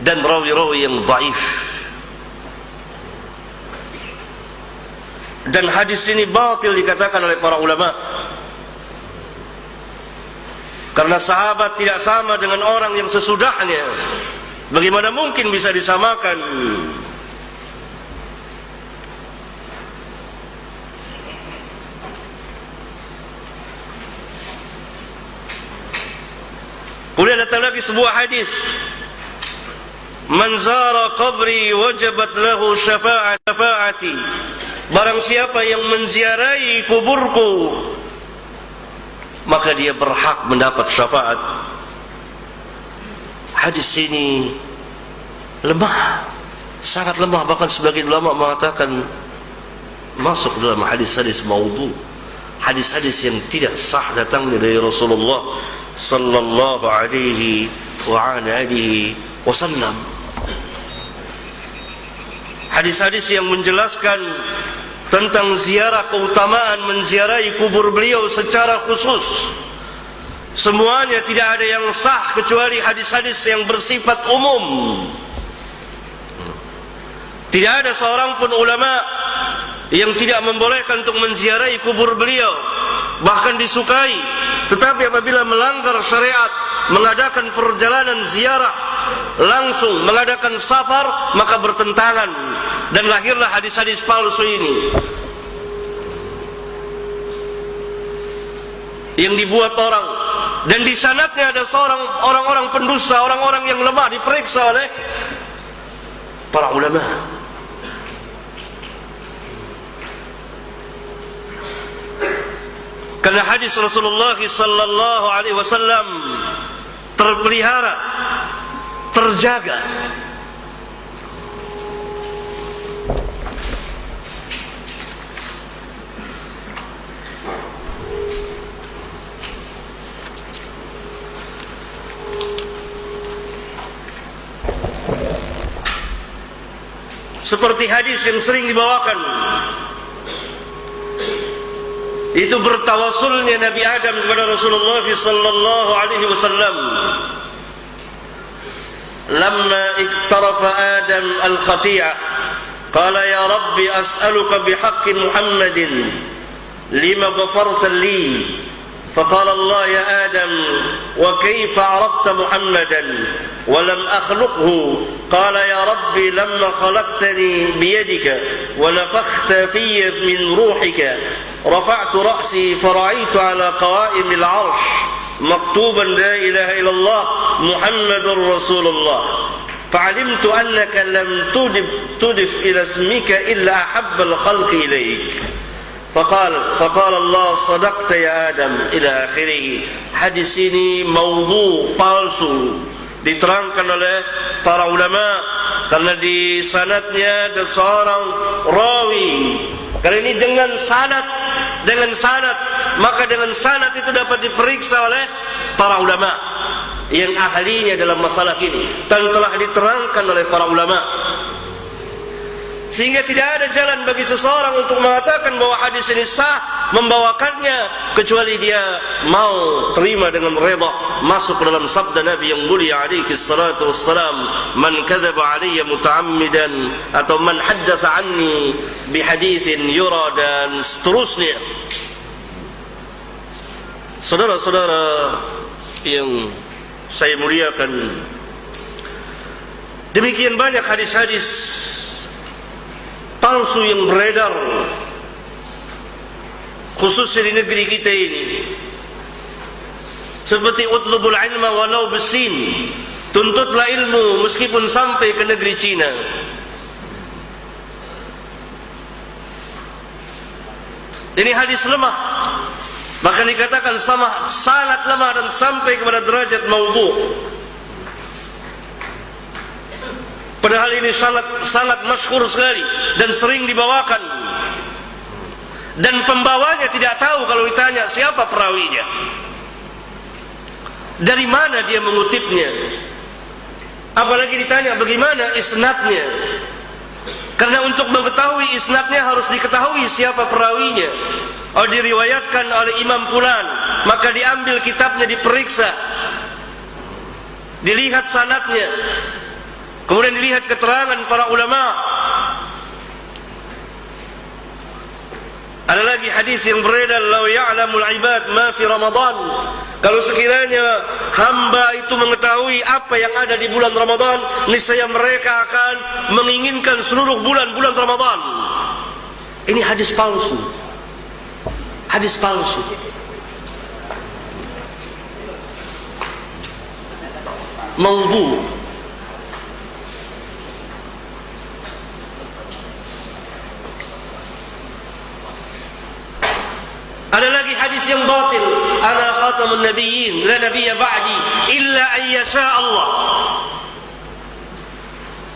dan rawi-rawi yang dhaif. Dan hadis ini batil dikatakan oleh para ulama, karena sahabat tidak sama dengan orang yang sesudahnya. Bagaimana mungkin bisa disamakan? Kemudian datang lagi sebuah hadis, man zara qabri wajabat lahu syafa'ati. Barang siapa yang menziarahi kuburku, maka dia berhak mendapat syafaat. Hadis ini lemah, sangat lemah. Bahkan sebagian ulama mengatakan masuk dalam hadis-hadis maudhu, hadis-hadis yang tidak sah datangnya dari Rasulullah sallallahu alaihi wa alihi wasallam. Hadis-hadis yang menjelaskan tentang ziarah, keutamaan menziarahi kubur beliau secara khusus. Semuanya tidak ada yang sah kecuali hadis-hadis yang bersifat umum. Tidak ada seorang pun ulama yang tidak membolehkan untuk menziarahi kubur beliau, bahkan disukai. Tetapi apabila melanggar syariat, mengadakan perjalanan ziarah, langsung mengadakan safar, maka bertentangan, dan lahirlah hadis-hadis palsu ini yang dibuat orang. Dan di sanadnya ada orang-orang pendusta, orang-orang yang lemah, diperiksa oleh para ulama. Karena hadis Rasulullah sallallahu alaihi wasallam terpelihara, terjaga. Seperti hadis yang sering dibawakan, itu bertawassulnya Nabi Adam kepada Rasulullah sallallahu alaihi wasallam. Lamma iktarafa Adam al-khati'ah, qala ya Rabbi as'aluka bihaqqi Muhammadin lima ghafarta li. فقال الله يا آدم وكيف عرفت محمدا ولم أخلقه قال يا ربي لما خلقتني بيدك ونفخت في من روحك رفعت رأسي فرأيت على قوائم العرش مكتوبا لا إله إلا الله محمد رسول الله فعلمت أنك لم تضف إلى اسمك إلا أحب الخلق إليك فقال Allah sadaqta ya Adam ila akhirih. Hadis ini maudhu, palsu, diterangkan oleh para ulama karena di sanadnya ada seorang rawi. Karena ini dengan sanad, maka dengan sanad itu dapat diperiksa oleh para ulama yang ahlinya dalam masalah ini, dan telah diterangkan oleh para ulama. Sehingga tidak ada jalan bagi seseorang untuk mengatakan bahwa hadis ini sah membawakannya, kecuali dia mau terima dengan redha, masuk ke dalam sabda Nabi yang mulia alaihi salatu wassalam, man kadzaba alayya muta'ammidan, atau man haddatsa anni bihaditsin yura, dan seterusnya. Saudara-saudara yang saya muliakan, demikian banyak hadis-hadis palsu yang beredar, khususnya di negeri kita ini. Seperti utlubul ilma walau bisin, tuntutlah ilmu meskipun sampai ke negeri Cina. Ini hadis lemah, bahkan dikatakan sangat lemah dan sampai kepada derajat maudhu. Padahal ini sangat masyhur sekali dan sering dibawakan. Dan pembawanya tidak tahu kalau ditanya siapa perawinya, dari mana dia mengutipnya, apalagi ditanya bagaimana isnadnya. Karena untuk mengetahui isnadnya harus diketahui siapa perawinya. Oh, diriwayatkan oleh Imam Fulan, maka diambil kitabnya, diperiksa, dilihat sanadnya, kemudian dilihat keterangan para ulama. Ada lagi hadis yang beredar, "Lau ya'lamul ibad ma fi Ramadan." Kalau sekiranya hamba itu mengetahui apa yang ada di bulan Ramadan, niscaya mereka akan menginginkan seluruh bulan-bulan Ramadan. Ini hadis palsu. Hadis palsu. Maudhu. Ada lagi hadis yang batil, ana khatamun nabiyyin la nabiyya ba'di illa an yasha Allah.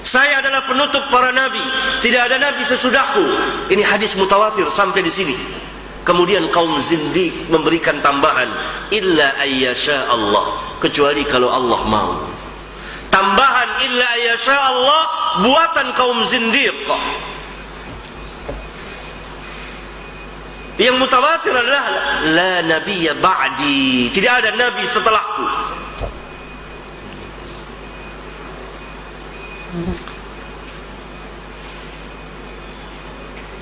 Saya adalah penutup para nabi, tidak ada nabi sesudahku. Ini hadis mutawatir sampai di sini. Kemudian kaum zindiq memberikan tambahan, illa an yasha Allah, kecuali kalau Allah mau. Tambahan illa an yasha Allah buatan kaum zindiq. Yang mutawatir adalah la nabiyya ba'di, tidak ada nabi setelahku.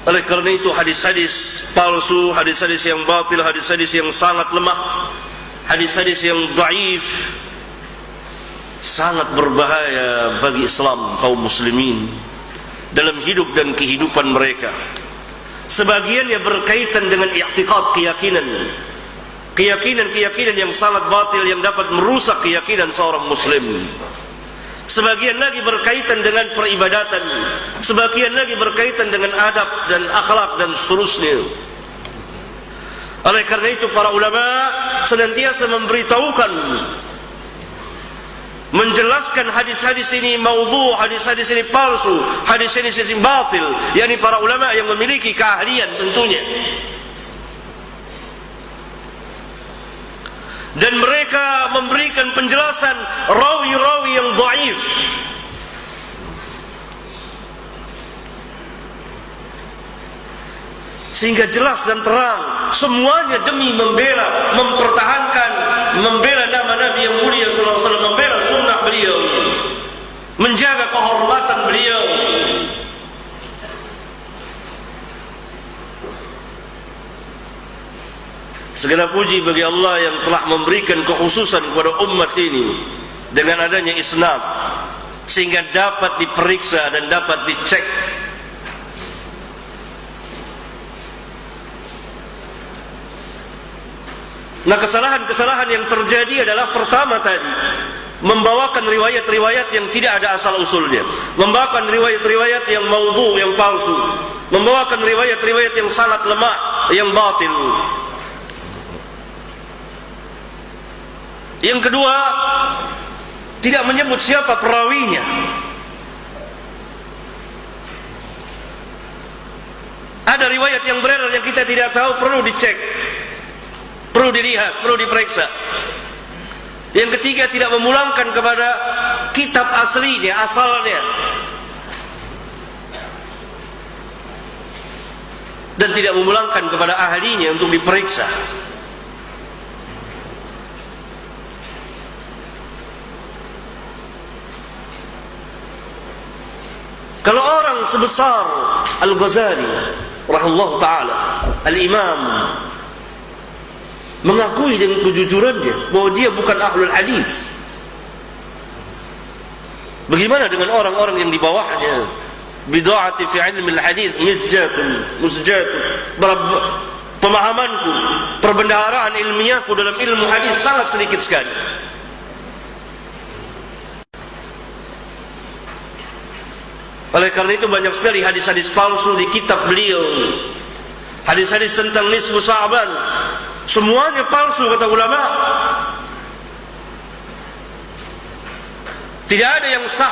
Oleh karena itu hadis-hadis palsu, hadis-hadis yang batil, hadis-hadis yang sangat lemah, hadis-hadis yang dhaif sangat berbahaya bagi Islam kaum muslimin dalam hidup dan kehidupan mereka. Sebagiannya berkaitan dengan i'tiqad, keyakinan yang sangat batil yang dapat merusak keyakinan seorang muslim. Sebagian lagi berkaitan dengan peribadatan, sebagian lagi berkaitan dengan adab dan akhlak dan seterusnya. Oleh karena itu para ulama senantiasa memberitahukan, menjelaskan hadis-hadis ini maudhu', hadis-hadis ini palsu, hadis-hadis ini batil, yakni para ulama yang memiliki keahlian tentunya. Dan mereka memberikan penjelasan rawi-rawi yang dhaif, sehingga jelas dan terang, semuanya demi membela, mempertahankan, membela nama Nabi yang mulia sallallahu alaihi wasallam, membela sunnah beliau, menjaga kehormatan beliau. Segala puji bagi Allah yang telah memberikan kekhususan kepada umat ini dengan adanya isnad, sehingga dapat diperiksa dan dapat dicek. Nah, kesalahan-kesalahan yang terjadi adalah pertama tadi, membawakan riwayat-riwayat yang tidak ada asal usulnya, membawakan riwayat-riwayat yang maudhu', yang palsu, membawakan riwayat-riwayat yang sangat lemah, yang batil. Yang kedua, tidak menyebut siapa perawinya. Ada riwayat yang beredar yang kita tidak tahu, perlu dicek, perlu dilihat, perlu diperiksa. Yang ketiga, tidak memulangkan kepada kitab aslinya, asalnya, dan tidak memulangkan kepada ahlinya untuk diperiksa. Kalau orang sebesar Al-Ghazali rahimahullah ta'ala, Al-Imam, mengakui dengan kejujurannya bahwa dia bukan ahlul hadis, bagaimana dengan orang-orang yang di bawahnya? Bid'ati fi ilmi al-hadis musjatun, pemahamanku, perbendaharaan ilmiahku dalam ilmu hadis sangat sedikit sekali. Oleh karena itu banyak sekali hadis-hadis palsu di kitab beliau. Hadis-hadis tentang nisfu Sa'ban, semuanya palsu kata ulama. Tidak ada yang sah.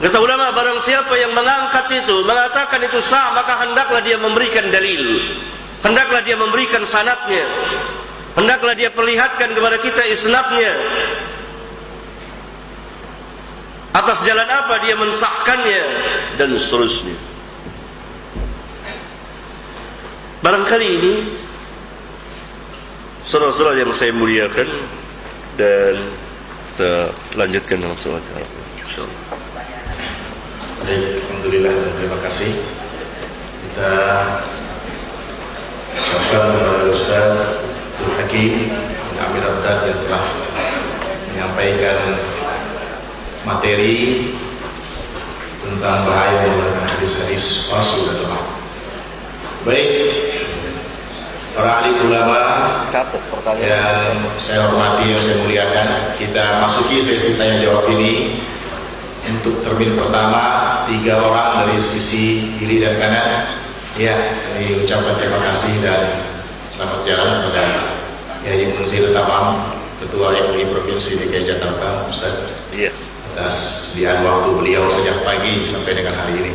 Kata ulama, barang siapa yang mengangkat itu, mengatakan itu sah, maka hendaklah dia memberikan dalil, hendaklah dia memberikan sanadnya, hendaklah dia perlihatkan kepada kita isnadnya. Atas jalan apa dia mensahkannya, dan seterusnya. Barangkali ini saudara-saudara yang saya muliakan, dan kita lanjutkan dalam sholat insyaallah. Alhamdulillah dan terima kasih. Kita ucapkan kepada Ustaz Abdul Hakim Amir Abdad yang telah menyampaikan materi tentang bahaya menggunakan hadis-hadis palsu dan lemah. Baik, para ahli ulama yang saya hormati, yang saya muliakan, kita masuki sesi tanya jawab ini. Untuk termin pertama, 3 orang dari sisi kiri dan kanan. Ya, kami ucapkan terima kasih dan selamat jalan kepada Yai Munzil Tamam, Ketua MUI Provinsi DKI Jakarta, Ustaz. Iya. Atas sediaan waktu beliau sejak pagi sampai dengan hari ini.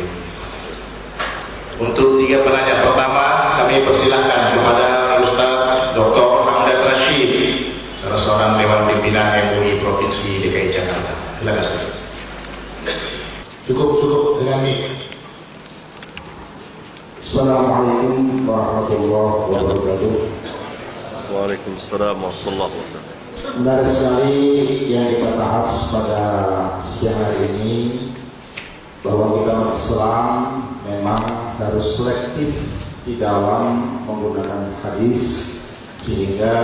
Untuk 3 penanya pertama, kami persilahkan kepada Ustaz Dr. Hamdan Rashid, salah seorang Dewan Pimpinan MUI Provinsi DKI Jakarta. Silakan Ustaz. Cukup dengan mic. warahmatullahi wabarakatuh. Waalaikumsalam warahmatullahi wabarakatuh. Menarik sekali yang kita bahas pada siang hari ini, bahwa kita Islam memang harus selektif di dalam menggunakan hadis, sehingga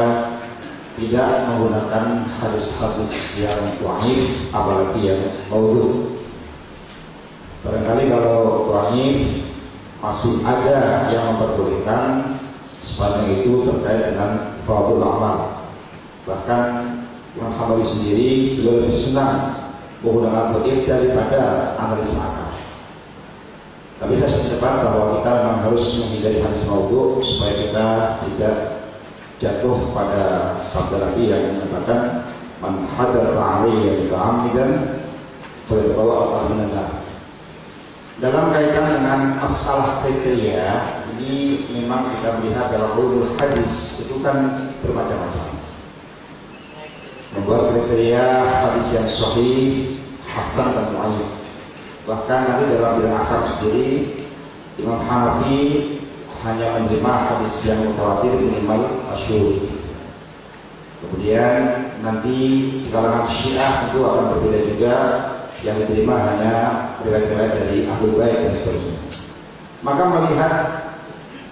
tidak menggunakan hadis-hadis yang dhaif, apalagi yang maudhu. Barangkali kalau dhaif masih ada yang memperbolehkan, sepanjang itu terkait dengan fadhul amal. Bahkan Imam Hambali sendiri beliau lebih senang menggunakan dhaif daripada analisa akal. Tapi saya sependapat bahwa kita memang harus menghindari hadis maudhu supaya kita tidak jatuh pada sabda Nabi yang menyatakan man hadatsa 'alayya muta'ammidan falyatabawa al-nar. Dalam kaitan dengan masalah kriteria ini, memang kita melihat dalam ulumul hadis itu kan bermacam-macam. Membuat kriteria hadis yang sahih, hasan dan dhaif. Bahkan nanti dalam bidang akal sendiri, Imam Hanafi hanya menerima hadis yang mutawatir minimal masyhur. Kemudian nanti di kalangan Syiah itu akan berbeda juga, yang diterima hanya riwayat-riwayat dari Ahlul Bait dan seterusnya. Maka melihat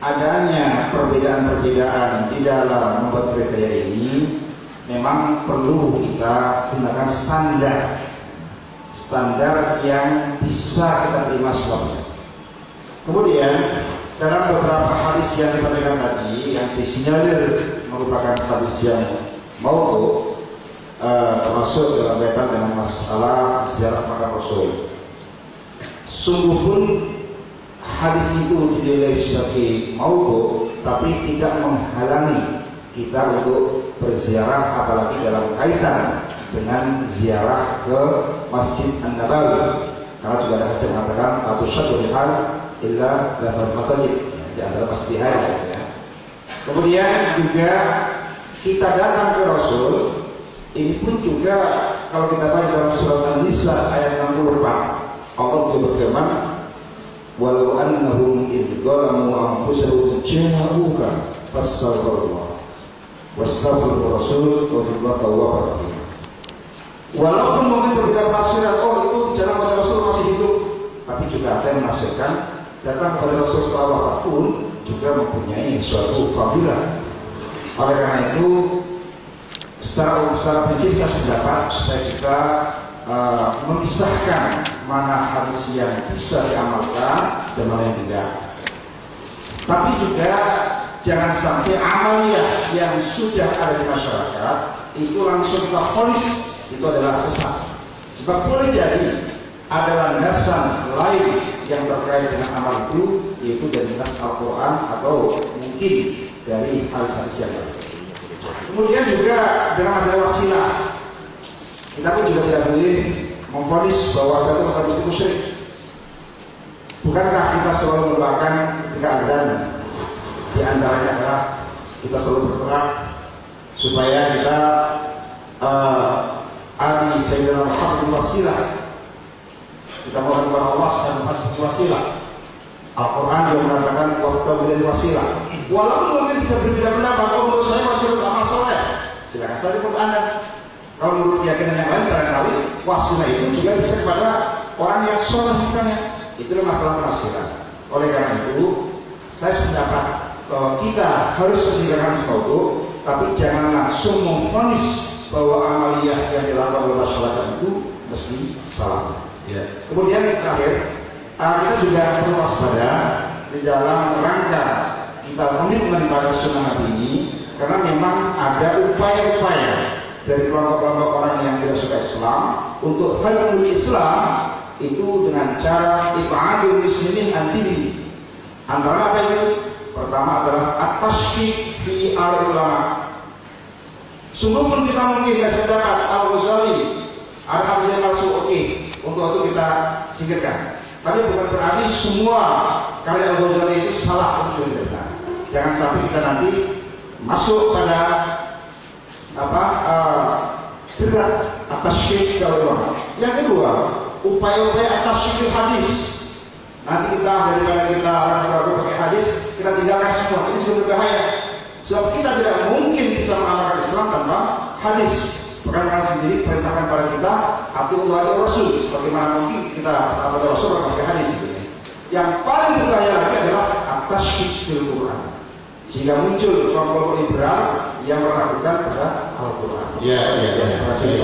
adanya perbedaan-perbedaan di dalam membuat kriteria ini, memang perlu kita gunakan standar yang bisa kita terima semuanya. Kemudian dalam beberapa hadis yang disampaikan tadi, yang disinyalir merupakan hadis yang maudhu, termasuk dalam kaitan dengan masalah ziarah makam Rasul. Sungguh pun hadis itu dinilai sebagai maudhu, tapi tidak menghalangi kita untuk berziarah, apalagi dalam kaitan dengan ziarah ke Masjid An-Nabawi. Karena juga ada hadis yang mengatakan atau syadul hal illa lafal masjid, di antara masjid ya. Kemudian juga kita datang ke Rasul. Ini pun juga kalau kita baca dalam surat An-Nisa ayat 64, Allah berfirman, walau annahum idh zalamu anfusahum ja'uka fastaghfirullah wastaghfirur rasul wa tawwabur rahim. Walaupun mungkin berbeda penafsiran, oh itu jalan pada Rasul masih hidup, tapi juga ada yang menafsirkan datang kepada Rasul setelah wafat pun juga mempunyai suatu fadilah. Oleh karena itu, secara prinsip kita sependapat supaya kita memisahkan mana hadis yang bisa diamalkan dan mana yang tidak. Tapi juga jangan sampai amaliyah yang sudah ada di masyarakat itu langsung kita vonis itu adalah sesat. Sebab boleh jadi ada landasan lain yang terkait dengan amal itu, yaitu dari nas Al-Quran atau mungkin dari hadis-hadis yang lain. Kemudian juga dalam masalah wasilah, kita pun juga tidak boleh memvonis bahwa satu hadis itu musyrik. Bukankah kita selalu merupakan ketika azan, di antaranya adalah kita selalu berdoa supaya kita Ali Sayyidina Muhammad wasilah. Kita mohon kepada Allah subhanahu wasilah. Al-Quran juga mengatakan waktu menjadi wasilah. Walaupun mungkin bisa berbeda pendapat, kalau menurut saya wasilah amal soleh, silakan saja menurut Anda. Kalau menurut keyakinan yang lain, barangkali wasilah itu juga bisa kepada orang yang soleh misalnya. Itulah masalah penafsiran. Oleh karena itu, saya sependapat bahwa kita harus menjalankan sesuatu, tapi jangan langsung memvonis bahwa amaliyah yang dilakukan oleh masyarakat itu mesti salah. Ya. Kemudian terakhir, kita juga perlu waspada di dalam rangka kita komitmen pada sunnah Nabi ini, karena memang ada upaya-upaya dari kelompok-kelompok orang yang tidak suka Islam untuk halul Islam itu dengan cara ibadul muslimin anti. Antara apa itu? Pertama adalah at-tashfiq fi al-ulama. Sungguh pun kita mungkin tidak terdapat Al-Ghazali, ada yang masuk oke, untuk itu kita singkirkan. Tapi bukan berarti semua karya Al-Ghazali itu salah untuk kita. Jangan sampai kita nanti masuk pada berat atas syirk ulama. Yang kedua, upaya-upaya atas syirk hadis. Nanti daripada kita ragu-ragu pakai hadis, kita tinggalkan semua. Ini juga berbahaya. Sebab kita tidak mungkin bisa mengamalkan Islam tanpa hadis. Bahkan Allah sendiri perintahkan pada kita atiullah wa rasul. Bagaimana mungkin kita taat Rasul pakai hadis itu. Yang paling berbahaya lagi adalah at-tasydid fil Quran. Sehingga muncul kelompok liberal yang meragukan pada Al-Quran. Ya. Terima kasih.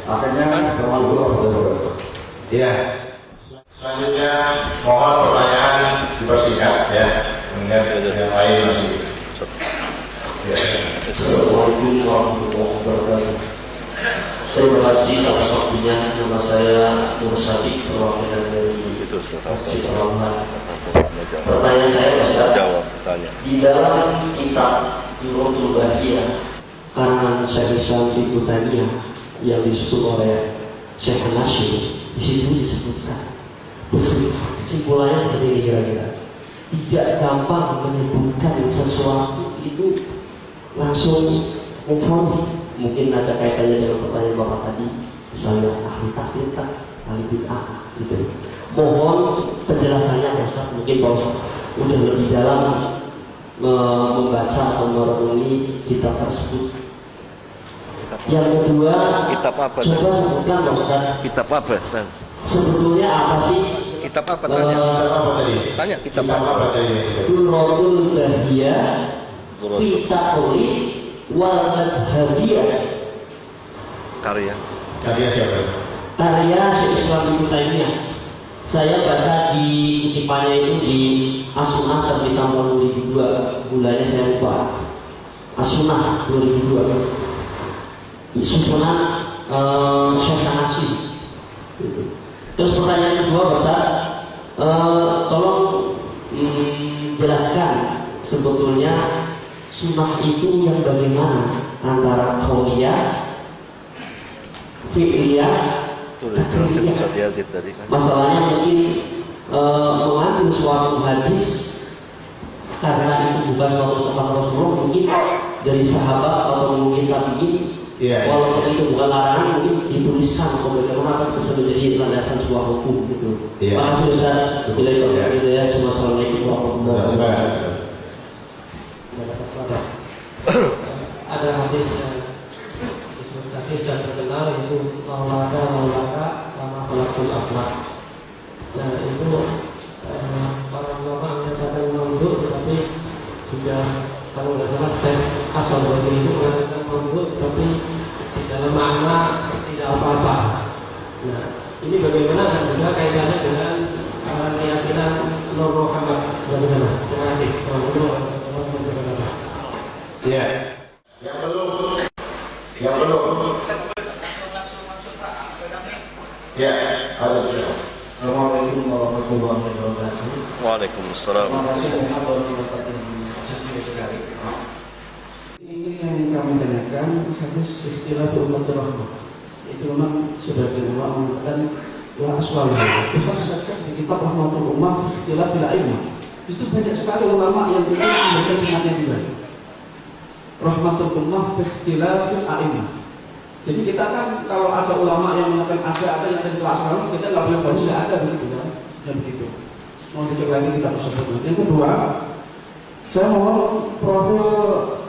Akhirnya assalamualaikum warahmatullahi wabarakatuh. Ya. Selanjutnya mohon pertanyaan dipersingkat ya. Mengingat yang lain masih. Ya. Assalamualaikum warahmatullahi wabarakatuh. Terima kasih atas waktunya. Nama saya Nur Sadiq, perwakilan dari Masjid Al-Rahman. Pertanyaan saya Ustaz, di dalam kitab Durratul Bahiyah karangan Syekh Islam Ibnu Taimiyah yang disusun oleh Syekh An-Nasyir, di situ disebutkan kesimpulannya seperti ini kira-kira. Tidak gampang menyebutkan sesuatu itu langsung memfonis. Mungkin ada kaitannya dengan pertanyaan Bapak tadi, misalnya ahli taklid, ahli bid'ah gitu. Mohon penjelasannya Ustaz, mungkin Pak Ustaz udah lebih dalam membaca atau merenungi kitab tersebut. Yang kedua, Kitab apa? coba sebutkan Pak Ustaz, Kitab apa? sebetulnya apa sih? Kitab apa tanya? Tanya kitab apa? Durratul Bahiyah fi Taqrib wal Mazhabiyah. Karya siapa? Karya Syekh Islam Ibnu Taimiyah. Saya baca di kutipannya itu di As-Sunnah terbit tahun 2002, bulannya saya lupa. As-Sunnah 2002. Susunan Syekh An-Nasyir. Terus pertanyaan kedua Ustaz, tolong jelaskan sebetulnya sunnah itu yang bagaimana antara qauliyah, fi'liyah, masalahnya mungkin mengambil suatu hadis karena itu bukan suatu sabda Rasulullah, mungkin dari sahabat atau mungkin tabi'in, walaupun itu bukan larangan, mungkin dituliskan bagaimana bisa menjadi landasan sebuah hukum gitu. Terima kasih Ustaz. Wassalamualaikum warahmatullahi wabarakatuh. Ada hadis dan terkenal yaitu maulaka lama pelakul akhlak. Nah itu para ulama menyatakan maudhu, tetapi juga kalau nggak salah saya asal dari itu mengatakan maudhu, tapi dalam makna tidak apa-apa. Nah ini bagaimana dan juga kaitannya dengan keyakinan Nur Muhammad bagaimana? Terima kasih. Assalamualaikum warahmatullahi wabarakatuh. Ya. Yang belum. Ya, harus. Assalamualaikum warahmatullahi wabarakatuh. Waalaikumsalam. Terima kasih sekali. Ini yang kami tanyakan hadis ikhtilaf umat rahmah. Itu memang sebagian ulama mengatakan wa aswalu. Bahkan di kitab Rahmatul Ummah ikhtilaf bil ilmu. Itu banyak sekali ulama yang memberikan semangatnya juga. Rahmatul Ummah ikhtilaf bil a'imah. Jadi kita kan kalau ada ulama yang mengatakan ada yang dari kelas ulama, kita nggak boleh bahas tidak ada begitu kan? Dan begitu. Mau dicek lagi kita bisa sebut. Yang kedua, saya mohon profil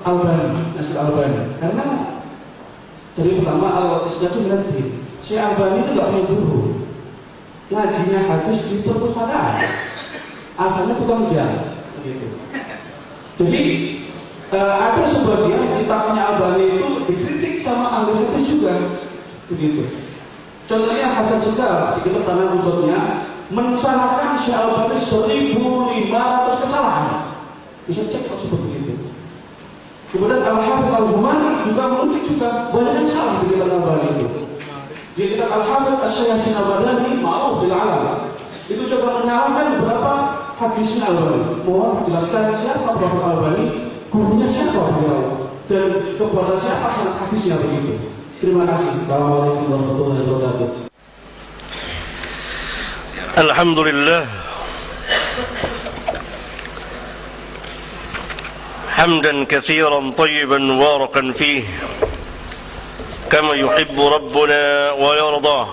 Albani, Nasir Albani, karena dari ulama al-Isnadu Minad-Din, Syekh Albani itu nggak punya guru, ngajinya hadis di perpustakaan, asalnya tukang jam, begitu. Jadi ada sebagian kitabnya Albani itu dikritik sama ahli hadis juga, begitu. Contohnya Hasan Sejar di kitab Tanah Udotnya mensalahkan Syekh Albani 1.500 kesalahan. Bisa cek kok seperti itu. Kemudian Al-Hafidz Al-Humani juga mengutip juga banyak yang salah di kitab Albani itu. Di kitab Al-Hafidz Asy-Syaikh Al-Albani ma'ruf bil alam itu coba menyalahkan beberapa hadisnya Albani. Mohon dijelaskan siapa Bapak Albani, gurunya siapa beliau, dan kepada siapa sanad hadisnya begitu. Terima kasih. Assalamualaikum warahmatullahi wabarakatuh. Alhamdulillah. حمدا كثيرا طيبا مباركا فيه كما يحب ربنا ويرضاه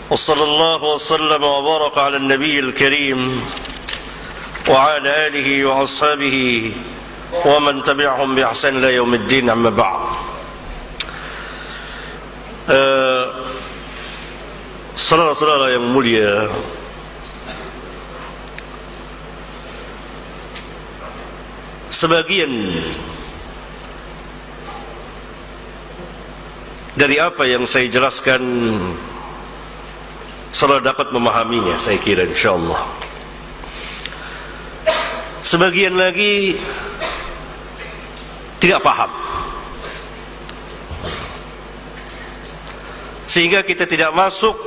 وصلى الله وسلم وبارك على النبي الكريم وعلى آله وأصحابه ومن تبعهم بإحسان إلى يوم الدين. أما بعد. Saudara-saudara yang mulia, sebagian dari apa yang saya jelaskan saudara dapat memahaminya, saya kira insyaallah. Sebagian lagi tidak paham, sehingga kita tidak masuk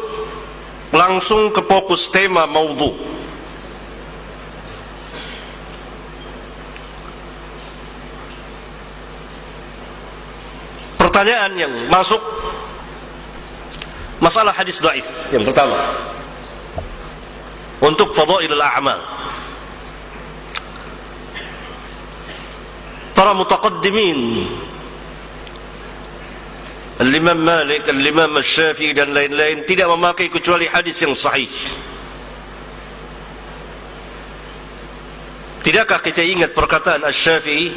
langsung ke fokus tema maudhu. Pertanyaan yang masuk masalah hadis dhaif yang pertama untuk fadailul a'mal. Para mutaqaddimin, Al-Imam Malik, Al-Imam Syafi'i dan lain-lain tidak memakai kecuali hadis yang sahih. Tidakkah kita ingat perkataan Asy-Syafi'i,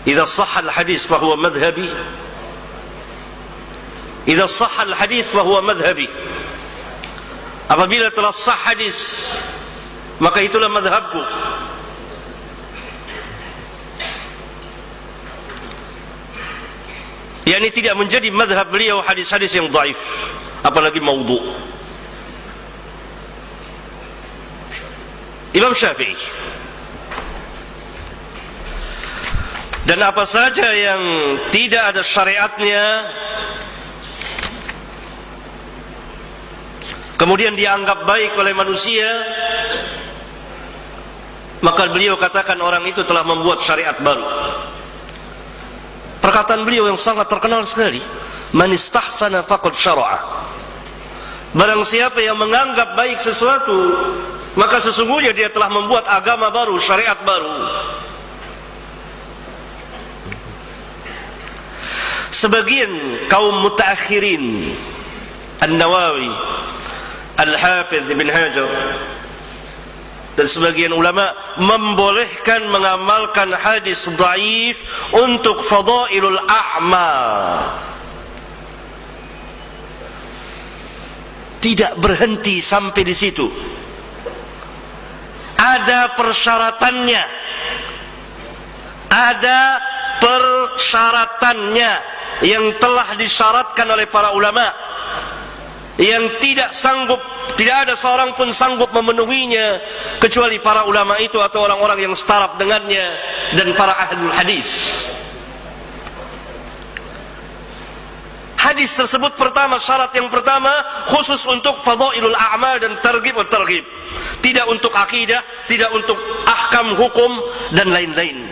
"Idza shahha al-hadis fa huwa madhhabi." Idza shahha al-hadis fa huwa madhhabi. Apabila telah sah hadis, maka itulah madhabku. Yani tidak menjadi madhab beliau hadis-hadis yang dhaif, apalagi maudhu. Imam Syafi'i. Dan apa saja yang tidak ada syariatnya kemudian dianggap baik oleh manusia, maka beliau katakan orang itu telah membuat syariat baru. Perkataan beliau yang sangat terkenal sekali, "Man istahsana faqad syara'a." Barang siapa yang menganggap baik sesuatu, maka sesungguhnya dia telah membuat agama baru, syariat baru. Sebagian kaum mutaakhirin, An-Nawawi, Al-Hafidh Ibn Hajar dan sebagian ulama membolehkan mengamalkan hadis dhaif untuk fadailul a'mal. Tidak berhenti sampai di situ. Ada persyaratannya. Ada persyaratannya yang telah disyaratkan oleh para ulama, yang tidak ada seorang pun sanggup memenuhinya kecuali para ulama itu atau orang-orang yang setaraf dengannya dan para ahlul hadis. Hadis tersebut pertama, syarat yang pertama khusus untuk fadailul a'mal dan targhib wa targhib, tidak untuk akidah, tidak untuk ahkam hukum dan lain-lain.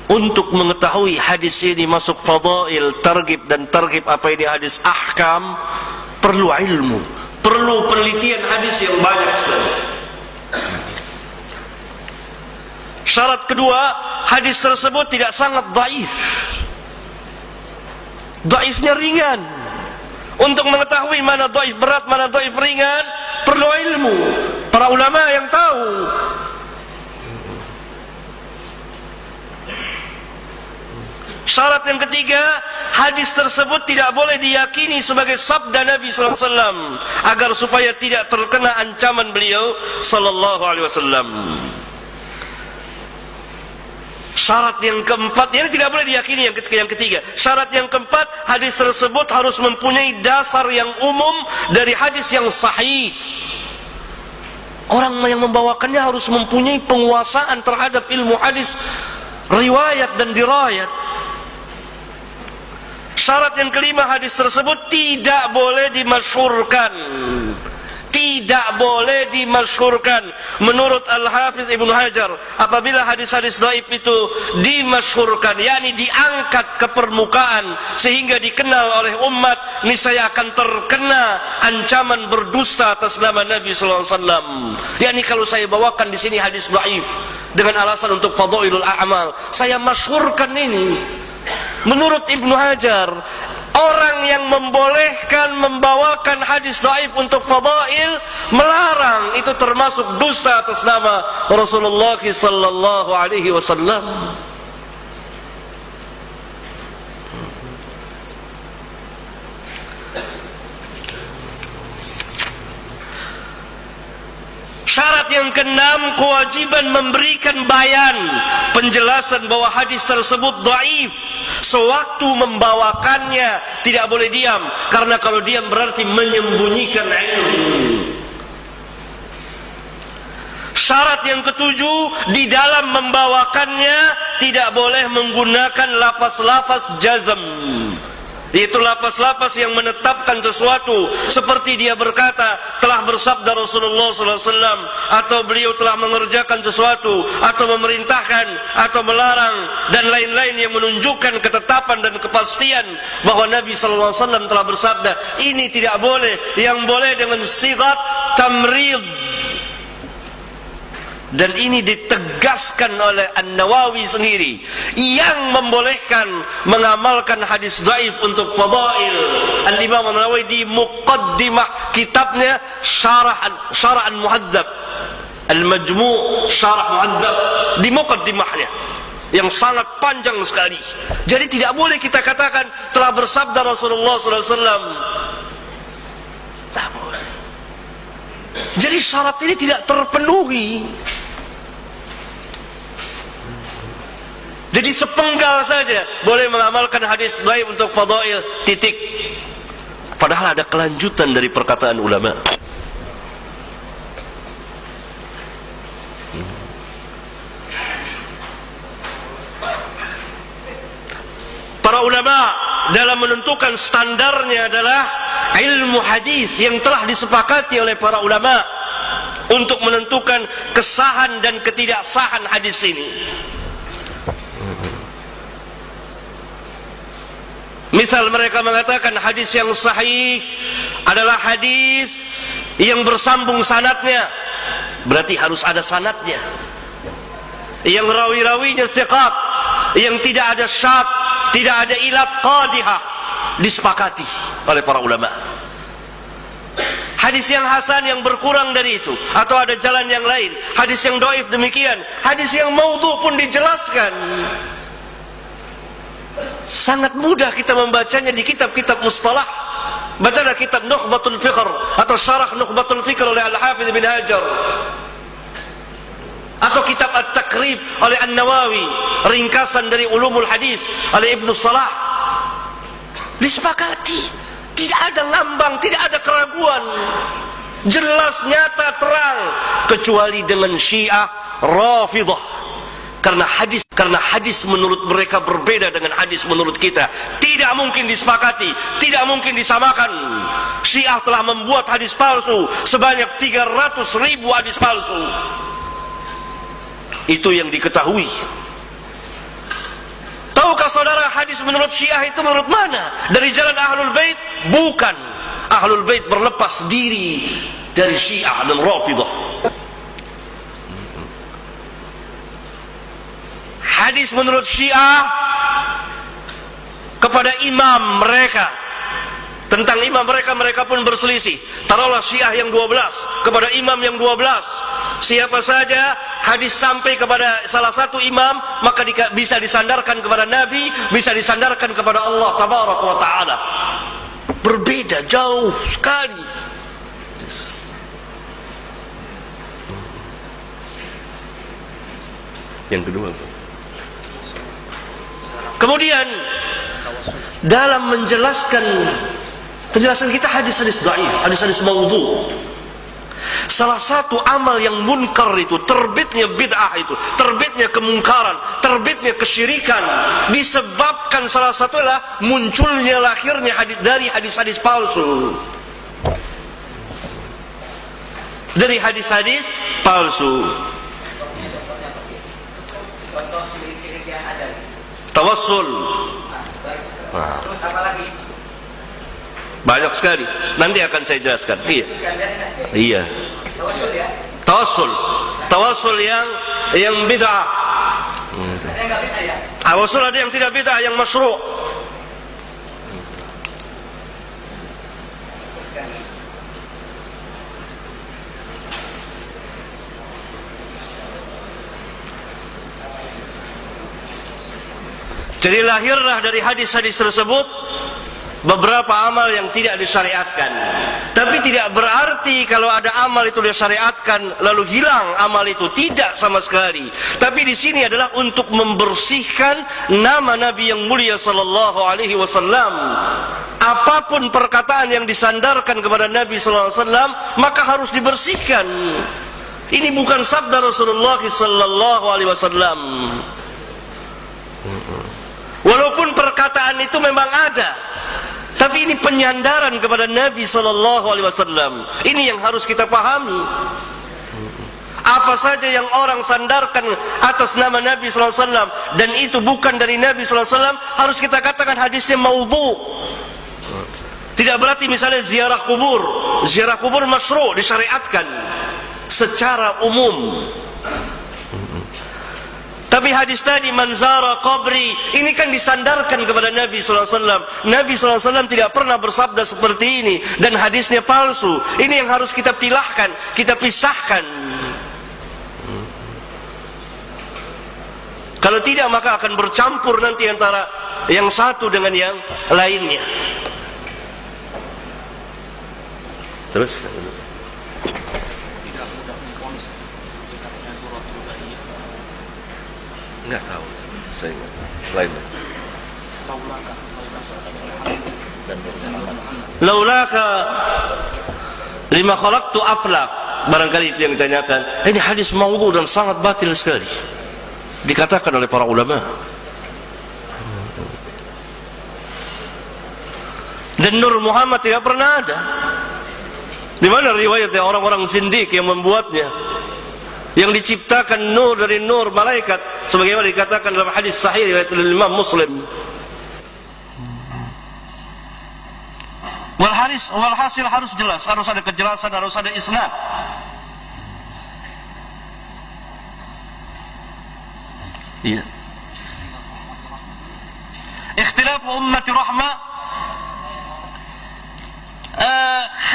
Untuk mengetahui hadis ini masuk fadail, targhib dan targhib, apa ini hadis ahkam, perlu ilmu, perlu penelitian hadis yang banyak sekali. Syarat kedua, hadis tersebut tidak sangat dhaif. Dhaifnya ringan. Untuk mengetahui mana dhaif berat, mana dhaif ringan, perlu ilmu. Para ulama yang tahu. Syarat yang ketiga, hadis tersebut tidak boleh diyakini sebagai sabda Nabi sallallahu alaihi wasallam agar supaya tidak terkena ancaman beliau sallallahu alaihi wasallam. Syarat yang keempat, ini tidak boleh diyakini yang ketiga. Syarat yang keempat, hadis tersebut harus mempunyai dasar yang umum dari hadis yang sahih. Orang yang membawakannya harus mempunyai penguasaan terhadap ilmu hadis, riwayat dan dirayat. Syarat yang kelima, hadis tersebut tidak boleh dimasyhurkan. Tidak boleh dimasyhurkan. Menurut Al-Hafiz Ibn Hajar, apabila hadis-hadis dhaif itu dimasyhurkan, yakni diangkat ke permukaan sehingga dikenal oleh umat, niscaya akan terkena ancaman berdusta atas nama Nabi sallallahu alaihi wasallam. Yakni kalau saya bawakan di sini hadis dhaif dengan alasan untuk fadailul a'mal, saya masyhurkan ini. Menurut Ibnu Hajar, Orang yang membolehkan membawakan hadis dhaif untuk fadail melarang, itu termasuk dusta atas nama Rasulullah sallallahu alaihi wasallam. Syarat yang keenam, kewajiban memberikan bayan, penjelasan bahwa hadis tersebut dhaif. Sewaktu membawakannya tidak boleh diam, karena kalau diam berarti menyembunyikan ilmu. Syarat yang ketujuh, di dalam membawakannya tidak boleh menggunakan lafaz-lafaz jazm, yaitu lafaz-lafaz yang menetapkan sesuatu, seperti dia berkata telah bersabda Rasulullah SAW, atau beliau telah mengerjakan sesuatu, atau memerintahkan, atau melarang, dan lain-lain yang menunjukkan ketetapan dan kepastian bahwa Nabi SAW telah bersabda. Ini tidak boleh. Yang boleh dengan sigat tamrid, dan ini ditegaskan oleh An-Nawawi sendiri, yang membolehkan mengamalkan hadis dhaif untuk fadail. Al-Imam An-Nawawi di muqaddimah kitabnya Syarah Al-Muhadzab, Al-Majmu' Syarah Muhadzab, di muqaddimahnya yang sangat panjang sekali. Jadi tidak boleh kita katakan telah bersabda Rasulullah SAW. Tak boleh. Jadi syarat ini tidak terpenuhi. Jadi sepenggal saja boleh mengamalkan hadis dhaif untuk fadail, titik. Padahal ada kelanjutan dari perkataan ulama. Para ulama dalam menentukan standarnya adalah ilmu hadis yang telah disepakati oleh para ulama untuk menentukan kesahan dan ketidaksahan hadis ini. Misal mereka mengatakan hadis yang sahih adalah hadis yang bersambung sanadnya, berarti harus ada sanadnya, yang rawi-rawinya thiqat, yang tidak ada syadz, tidak ada ilat qadihah, disepakati oleh para ulama. Hadis yang hasan yang berkurang dari itu, atau ada jalan yang lain. Hadis yang dhaif demikian. Hadis yang maudhu pun dijelaskan. Sangat mudah kita membacanya di kitab-kitab mustalah. Bacalah kitab Nukhbatul Fikr atau Syarah Nukhbatul Fikr oleh Al-Hafidh bin Hajar, atau kitab At-Taqrib oleh An-Nawawi, ringkasan dari Ulumul Hadis oleh Ibnu Salah. Disepakati, tidak ada ngambang, tidak ada keraguan, jelas, nyata, terang, kecuali dengan Syiah Rafidhah. Karena hadis menurut mereka berbeda dengan hadis menurut kita. Tidak mungkin disepakati, tidak mungkin disamakan. Syiah telah membuat hadis palsu sebanyak 300.000 hadis palsu. Itu yang diketahui. Tahukah saudara hadis menurut Syiah itu menurut mana? Dari jalan Ahlul Bait? Bukan. Ahlul Bait berlepas diri dari Syiah dan Rafidhah. Hadis menurut Syiah kepada imam mereka, tentang imam mereka, mereka pun berselisih. Taruhlah Syiah yang 12 kepada imam yang 12. Siapa saja hadis sampai kepada salah satu imam, maka bisa disandarkan kepada Nabi, bisa disandarkan kepada Allah Tabaraka wa Ta'ala. Berbeda jauh sekali. Yang kedua, kemudian dalam menjelaskan penjelasan kita hadis-hadis dhaif, hadis-hadis maudhu, salah satu amal yang munkar itu, terbitnya bid'ah itu, terbitnya kemungkaran, terbitnya kesyirikan, disebabkan salah satu adalah munculnya, lahirnya dari hadis-hadis palsu. Dari hadis-hadis palsu. Tawassul. Nah, banyak sekali. Nanti akan saya jelaskan. Iya. Tawassul. Tawassul yang bid'ah. Tawassul ada yang tidak bid'ah, yang masyru'. Jadi lahirlah dari hadis-hadis tersebut beberapa amal yang tidak disyariatkan. Tapi tidak berarti kalau ada amal itu disyariatkan lalu hilang amal itu, tidak sama sekali. Tapi di sini adalah untuk membersihkan nama Nabi yang mulia sallallahu alaihi wasallam. Apapun perkataan yang disandarkan kepada Nabi sallallahu alaihi wasallam maka harus dibersihkan. Ini bukan sabda Rasulullah sallallahu alaihi wasallam. Walaupun perkataan itu memang ada, tapi ini penyandaran kepada Nabi sallallahu alaihi wasallam. Ini yang harus kita pahami. Apa saja yang orang sandarkan atas nama Nabi sallallahu alaihi wasallam dan itu bukan dari Nabi sallallahu alaihi wasallam, harus kita katakan hadisnya maudhu. Tidak berarti misalnya ziarah kubur masyru', disyariatkan secara umum. Tapi hadis tadi manzara qabri ini kan disandarkan kepada Nabi sallallahu alaihi wasallam. Nabi sallallahu alaihi wasallam tidak pernah bersabda seperti ini dan hadisnya palsu. Ini yang harus kita pilahkan, kita pisahkan. Kalau tidak maka akan bercampur nanti antara yang satu dengan yang lainnya. Terus enggak tahu, saya enggak tahu. Lainnya. Laulaka lima khalaqtu aflaq. Barangkali itu yang ditanyakan. Ini hadis maudhu dan sangat batil sekali. Dikatakan oleh para ulama. Dan Nur Muhammad tidak pernah ada. Di mana riwayatnya orang-orang zindik yang membuatnya? Yang diciptakan nur dari nur malaikat sebagaimana dikatakan dalam hadis sahih riwayat Imam Muslim. Walhasil harus jelas, harus ada kejelasan, harus ada isnad. Iya. Ikhtilaf ummati rahmah.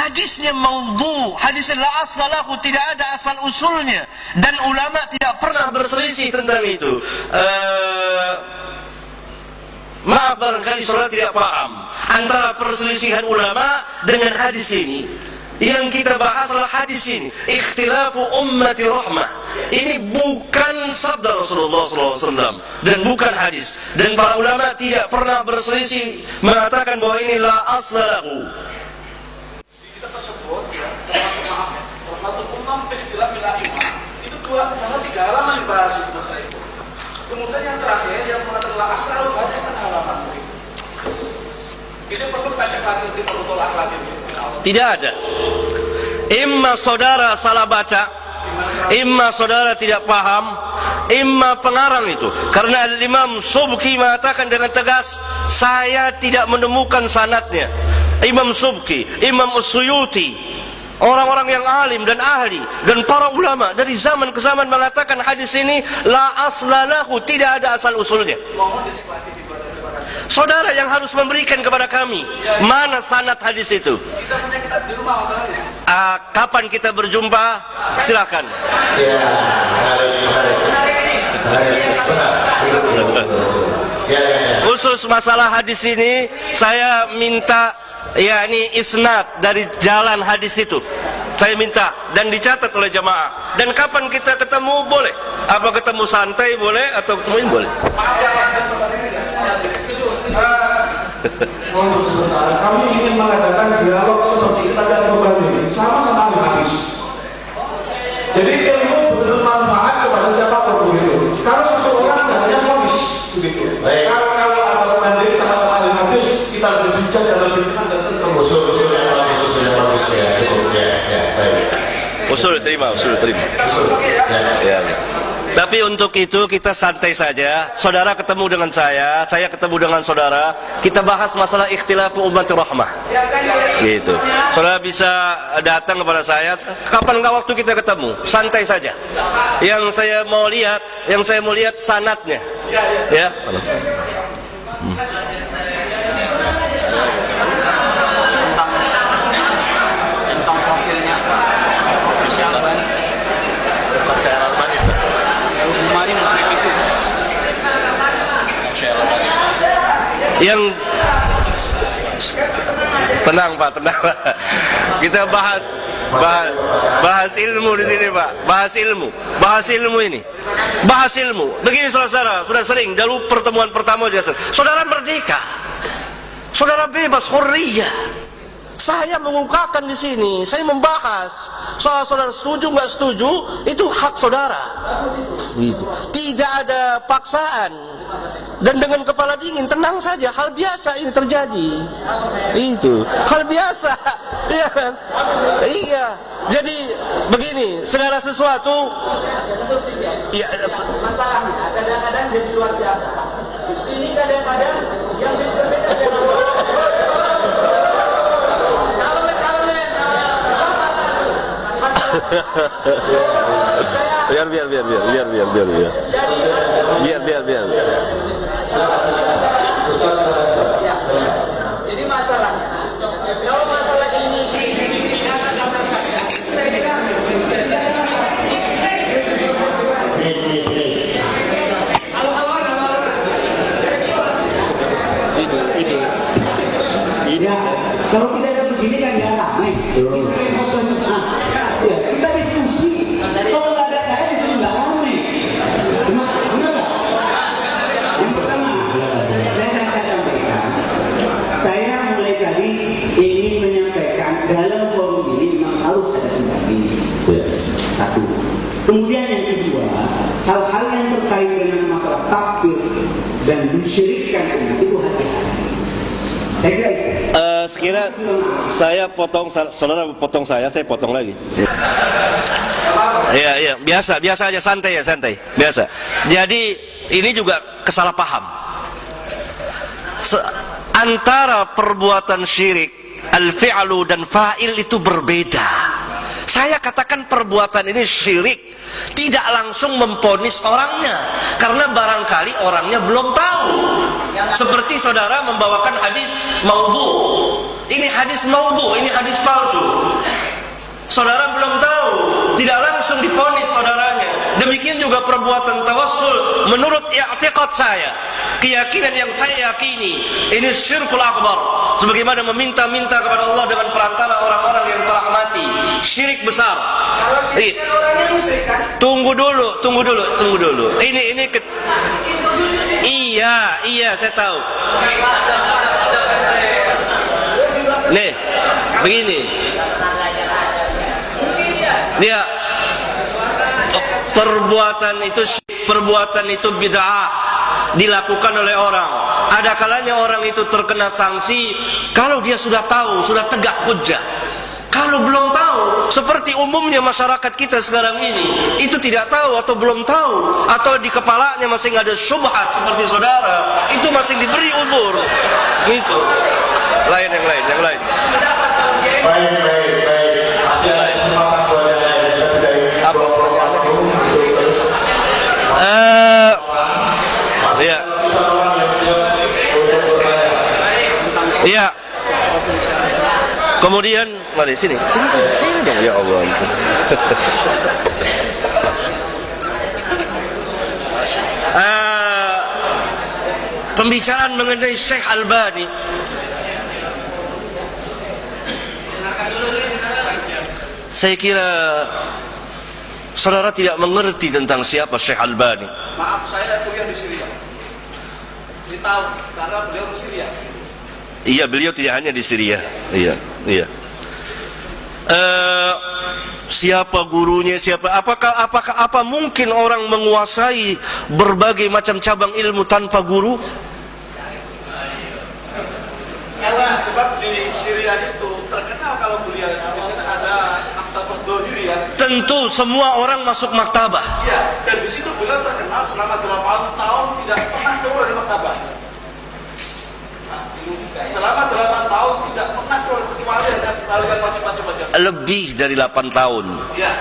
Hadisnya maudhu, hadisnya la aslahu, tidak ada asal usulnya dan ulama tidak pernah berselisih tentang itu. Maaf barangkali saudara tidak paham antara perselisihan ulama dengan hadis ini. Yang kita bahas adalah hadis ini, ikhtilafu ummati rahmah. Ini bukan sabda Rasulullah SAW dan bukan hadis. Dan para ulama tidak pernah berselisih mengatakan bahwa ini la aslahu. Kita tersebut ya, rahmatul ummah ikhtilaf bil a'imah. Itu karena 3 halaman dibahas itu masalah itu. Kemudian yang terakhir yang mengatakan la aslahu hadis 1 halaman. Ini perlu kita cek lagi di perutulak lagi. Tidak ada. Imma saudara salah baca, imma saudara tidak paham, imma pengarang itu. Karena Imam Subki mengatakan dengan tegas, saya tidak menemukan sanadnya. Imam Subki, Imam Suyuti, orang-orang yang alim dan ahli dan para ulama dari zaman ke zaman mengatakan hadis ini la aslalahu, tidak ada asal usulnya. Mohon dicek lagi di Saudara yang harus memberikan kepada kami mana sanad hadis itu. Kita punya di rumah masalahnya. Kapan kita berjumpa? Silakan. Khusus masalah hadis ini saya minta yakni isnad dari jalan hadis itu. Saya minta dan dicatat oleh jamaah. Dan kapan kita ketemu boleh? Apa ketemu santai boleh atau ketemuin boleh? Untuk sementara kami ingin mengadakan dialog seperti kita dan program ini sama-sama dengan hadis. Jadi ilmu bermanfaat kepada siapapun itu. Kalau seseorang hanya fonis begitu. Kalau ada mandiri sama-sama dengan hadis, kita berbicara dan lebih tenang dan tenang. Usul yang bagus ya, cukup ya, baik. Usul terima. Ya. Tapi untuk itu kita santai saja. Saudara ketemu dengan saya ketemu dengan saudara. Kita bahas masalah ikhtilafu ummati rahmah. Gitu. Saudara bisa datang kepada saya. Kapan waktu kita ketemu? Santai saja. Yang saya mau lihat sanadnya. Ya. Tentang profilnya Saya Al-Albani, kemarin merevisi. Syekh Al-Albani. Yang tenang Pak, tenang Pak. Kita bahas ilmu di sini Pak. Bahas ilmu ini. Bahas ilmu. Begini saudara, sudah sering. Dulu pertemuan pertama dia saudara merdeka, saudara bebas, hurriyah. Saya mengungkapkan di sini, saya membahas soal saudara setuju nggak setuju, itu hak saudara. Gitu. Tidak ada paksaan dan dengan kepala dingin, tenang saja, hal biasa ini terjadi. Itu hal biasa, iya kan? Iya. Jadi begini, segala sesuatu, ya, masalahnya kadang-kadang jadi luar biasa. Ini kadang-kadang yang berbeda dengan biar. Jadi masalahnya, kalau masalah ini ya, kalau tidak ada begini kan ya ramai. Ya, kita diskusi. Kalau nggak ada saya diskusi nggak ramai. Benar nggak? Yang pertama, saya sampaikan, saya mulai tadi ingin menyampaikan dalam forum ini memang harus ada simpati. Satu. Kemudian yang kedua, hal-hal yang terkait dengan masalah takfir dan mensyirikkan umat itu hati-hati. Saya kira itu. Sekira saya potong, saudara potong saya potong lagi. Iya, biasa aja, santai, biasa. Jadi ini juga kesalahpaham. Antara perbuatan syirik, al-fi'lu dan fa'il itu berbeda. Saya katakan perbuatan ini syirik, tidak langsung memponis orangnya, karena barangkali orangnya belum tahu. Seperti saudara membawakan hadis maudhu. Ini hadis maudhu, ini hadis palsu. Saudara belum tahu, tidak langsung diponis saudaranya. Demikian juga perbuatan tawassul menurut i'tiqad saya, keyakinan yang saya yakini, ini syirkul akbar. Sebagaimana meminta-minta kepada Allah dengan perantara orang-orang yang telah mati, syirik besar. Tunggu dulu. Iya, saya tahu. Nih, begini. Dia perbuatan itu bid'ah dilakukan oleh orang. Ada kalanya orang itu terkena sanksi kalau dia sudah tahu, sudah tegak hujjah. Kalau belum tahu, seperti umumnya masyarakat kita sekarang ini, itu tidak tahu atau belum tahu, atau di kepalanya masih ada syubhat seperti saudara, itu masih diberi uzur. Gitu. Yang lain. Baik. Masih ada kesempatan buat yang lain. Apa pertanyaannya? Iya. Kemudian, mari sini dong, ya Allah. Pembicaraan mengenai Syekh Albani, saya kira saudara tidak mengerti tentang siapa Syekh Albani. Maaf, saya kuliah di Syria. Ini tahu karena beliau di Syria. Iya, beliau tidak hanya di Syria. Iya. Siapa gurunya? Apakah mungkin orang menguasai berbagai macam cabang ilmu tanpa guru? Sebab di Syria itu terkenal kalau beliau di sana ada maktabah Dohiri ya. Tentu semua orang masuk maktabah. Iya, dan di situ beliau terkenal selama 8 tahun tidak pernah keluar dari maktabah. Selama 8 tahun tidak pernah keluar kecuali hanya melakukan macam-macam. Lebih dari 8 tahun. Ya.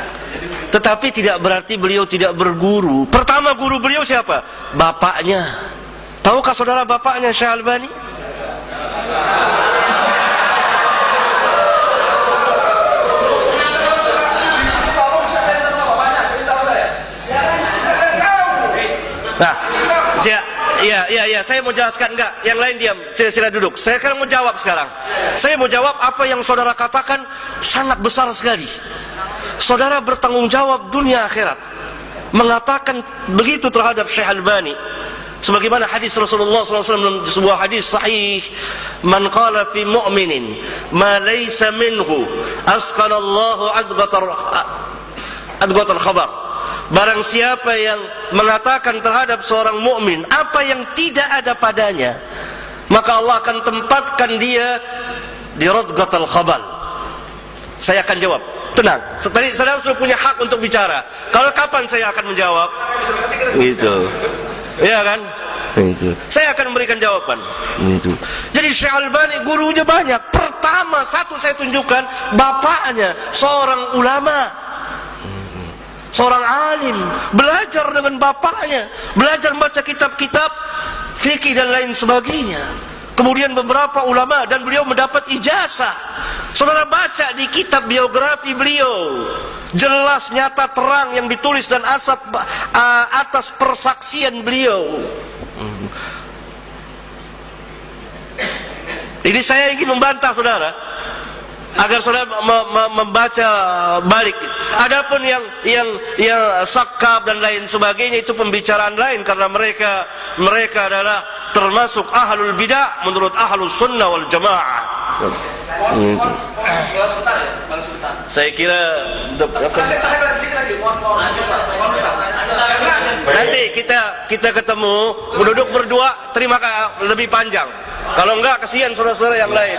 Tetapi tidak berarti beliau tidak berguru. Pertama guru beliau siapa? Bapaknya. Tahukah saudara bapaknya Syekh Albani? Nah, Iya, saya mau jelaskan. Enggak, yang lain diam, sila duduk. Saya sekarang mau jawab sekarang. Saya mau jawab apa yang saudara katakan sangat besar sekali. Saudara bertanggung jawab dunia akhirat. Mengatakan begitu terhadap Syekh Albani. Sebagaimana hadis Rasulullah SAW, sebuah hadis sahih, man qala fi mu'minin ma laysa minhu asqalallahu adghatal khabar. Barang siapa yang mengatakan terhadap seorang mukmin apa yang tidak ada padanya, maka Allah akan tempatkan dia di radghatal khabal. Saya akan jawab. Tenang, tadi saudara sudah punya hak untuk bicara. Kalau kapan saya akan menjawab? Gitu. Iya kan? Itu. Saya akan memberikan jawaban. Itu. Jadi Syekh Albani gurunya banyak. Pertama, satu saya tunjukkan bapaknya seorang ulama, seorang alim, belajar dengan bapaknya, belajar membaca kitab-kitab fikih dan lain sebagainya. Kemudian beberapa ulama dan beliau mendapat ijazah. Saudara baca di kitab biografi beliau, jelas nyata terang yang ditulis dan atas persaksian beliau. Ini saya ingin membantah saudara agar saudara membaca balik. Adapun yang sakab dan lain sebagainya itu pembicaraan lain, karena mereka adalah termasuk ahlul bidah menurut ahlus sunnah wal jamaah. Saya kira nanti kita ketemu duduk berdua, terima kasih lebih panjang. Kalau enggak kasihan saudara-saudara yang lain.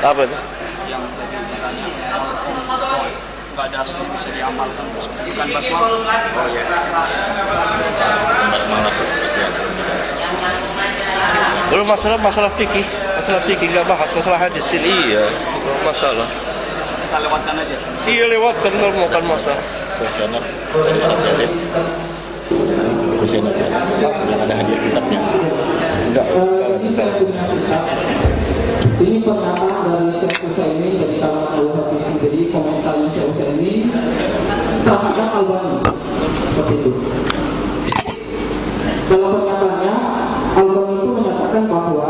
Apa itu? Nggak ada asli bisa diamalkan, bukan basmalah. Oh iya, basmalah bisa. Kalau masalah fikih nggak bahas masalah hadis ini, iya masalah. Kita lewatkan aja. Iya lewatkan, kalau mau kan masalah. Kuesioner dari Ustaz Yazid. Kuesioner yang ada hadiah kitabnya. Enggak. Ini pernyataan dari Syekh Utsaimin dari kalangan Al-Wahabi sendiri, komentarnya Syekh Utsaimin terhadap Albani seperti itu. Dalam pernyataannya, Albani itu menyatakan bahwa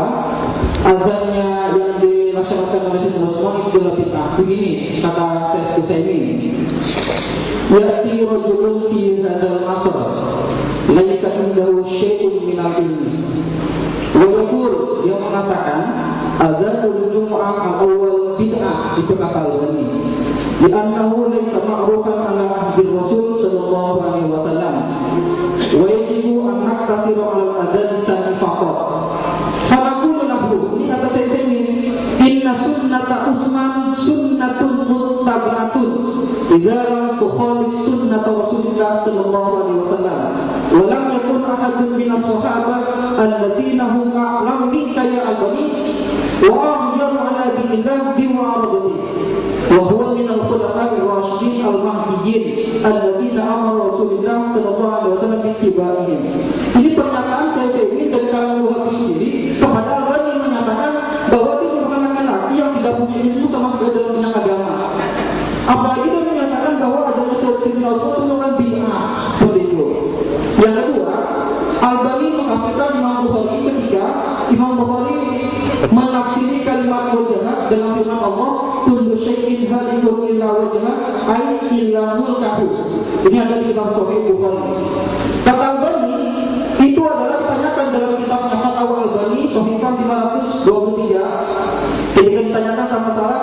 azannya yang dilaksanakan oleh Syekh Utsaimin itu adalah bid'ah. Begini kata Syekh Utsaimin, ya'ti rajulun fi hadzal asr laisa indahu syai'un min al-ilmi. Walaupun dia mengatakan adzanul Jum'ah al-awwal bid'ah, itu kata Albani. Li'annahu laysa ma'rufan ala ahdi Rasul sallallahu alaihi wasallam. Wa yajibu an naqtasiru 'ala al-adzan sani faqat. Fanaqulu lahu, ini kata saya ini, inna sunnata Utsman sunnatun muttabi'atun idza lam tukhalif sunnata Rasulillah sallallahu alaihi wasallam. Wa lam yakun ahadun min as-sahabah alladziina hum a'lamu minka ya Albani wa ahyaru 'ala dinillah bimu'aradatihi wa huwa min al-khulafa'i ar-rasyidin al-mahdiyyin alladziina amara Rasulullah sallallahu alaihi wasallam bi ittibaihim. Ini pernyataan saya ini dari kalangan Wahabi sendiri kepada Albani yang menyatakan bahwa dia merupakan laki-laki yang tidak punya ilmu sama sekali dalam bidang agama. Apalagi dia menyatakan bahwa ada sesuatu itu merupakan bid'ah seperti itu. Yang kedua, Albani mengkafirkan Imam Bukhari ketika Imam Bukhari menafsiri kalimat wajah dalam firman Allah, kullu syai'in halikun illa wajhah ay illa mulkahu. Ini ada di kitab Sahih Bukhari. Kata Albani, itu adalah ditanyakan dalam kitabnya Fatwa Albani Sahifah 523. Ketika ditanyakan tentang masalah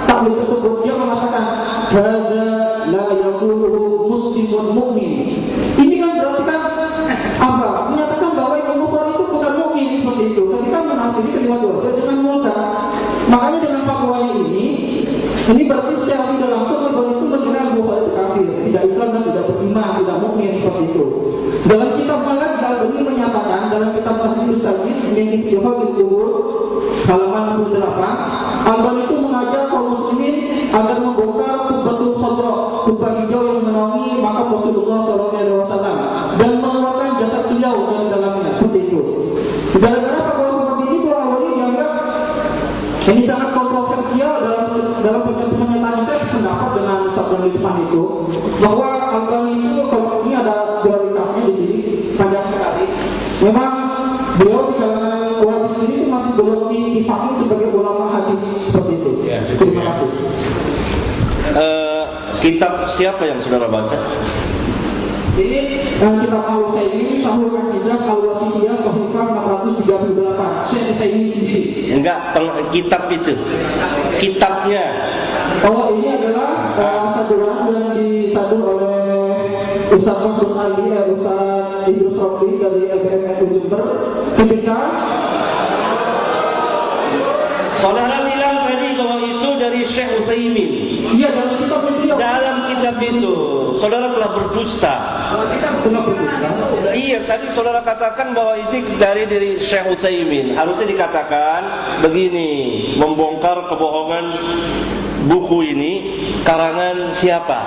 takwil tersebut, dia mengatakan hadza la yaquluhu muslimun mu'min. Ini kan berarti kan apa? Menyatakan bahwa Imam Bukhari itu bukan mukmin seperti itu. Ketika menafsiri kalimat wajah dengan mulka, makanya dengan fatwanya ini berarti secara tidak langsung Albani itu mengenal Bukhari itu kafir, tidak Islam dan tidak beriman, tidak mukmin seperti itu. Dalam kitab Malak Albani menyatakan dalam kitab Tahdhirus Sajid yang dikutip di kubur halaman 68, Albani itu mengajak kaum muslimin agar membongkar kubbatul khadra, kubah hijau yang menaungi makam Rasulullah SAW dan mengeluarkan jasad beliau dari dalamnya seperti itu. Gara-gara fatwa seperti itu Albani dianggap ini sangat kontroversial dalam pernyataan saya sependapat dengan sabda sedang di depan itu, bahwa Albani itu kalau ini ada prioritasnya di sini panjang sekali. Memang beliau di kalangan ulama sendiri itu masih belum difahami sebagai ulama hadis seperti itu. Ya, Terima kasih. Kitab siapa yang saudara baca? Ini kitab Al-Utsaimin Syarhul Aqidah Al-Wasithiyah Shahifah 438. Syekh Utsaimin sendiri. Enggak, kitab itu. Kitabnya. Oh, ini adalah saduran yang disadur oleh Ustaz Mahfuz Ali, Ustaz Idrus Rofi dari LPM Jember ketika Saudara bilang tadi bahwa itu dari Syekh Utsaimin. iya dalam kitab itu. Dalam kitab itu saudara telah berdusta. Iya, tadi saudara katakan bahwa itu dari Syekh Utsaimin. Harusnya dikatakan begini, membongkar kebohongan buku ini karangan siapa?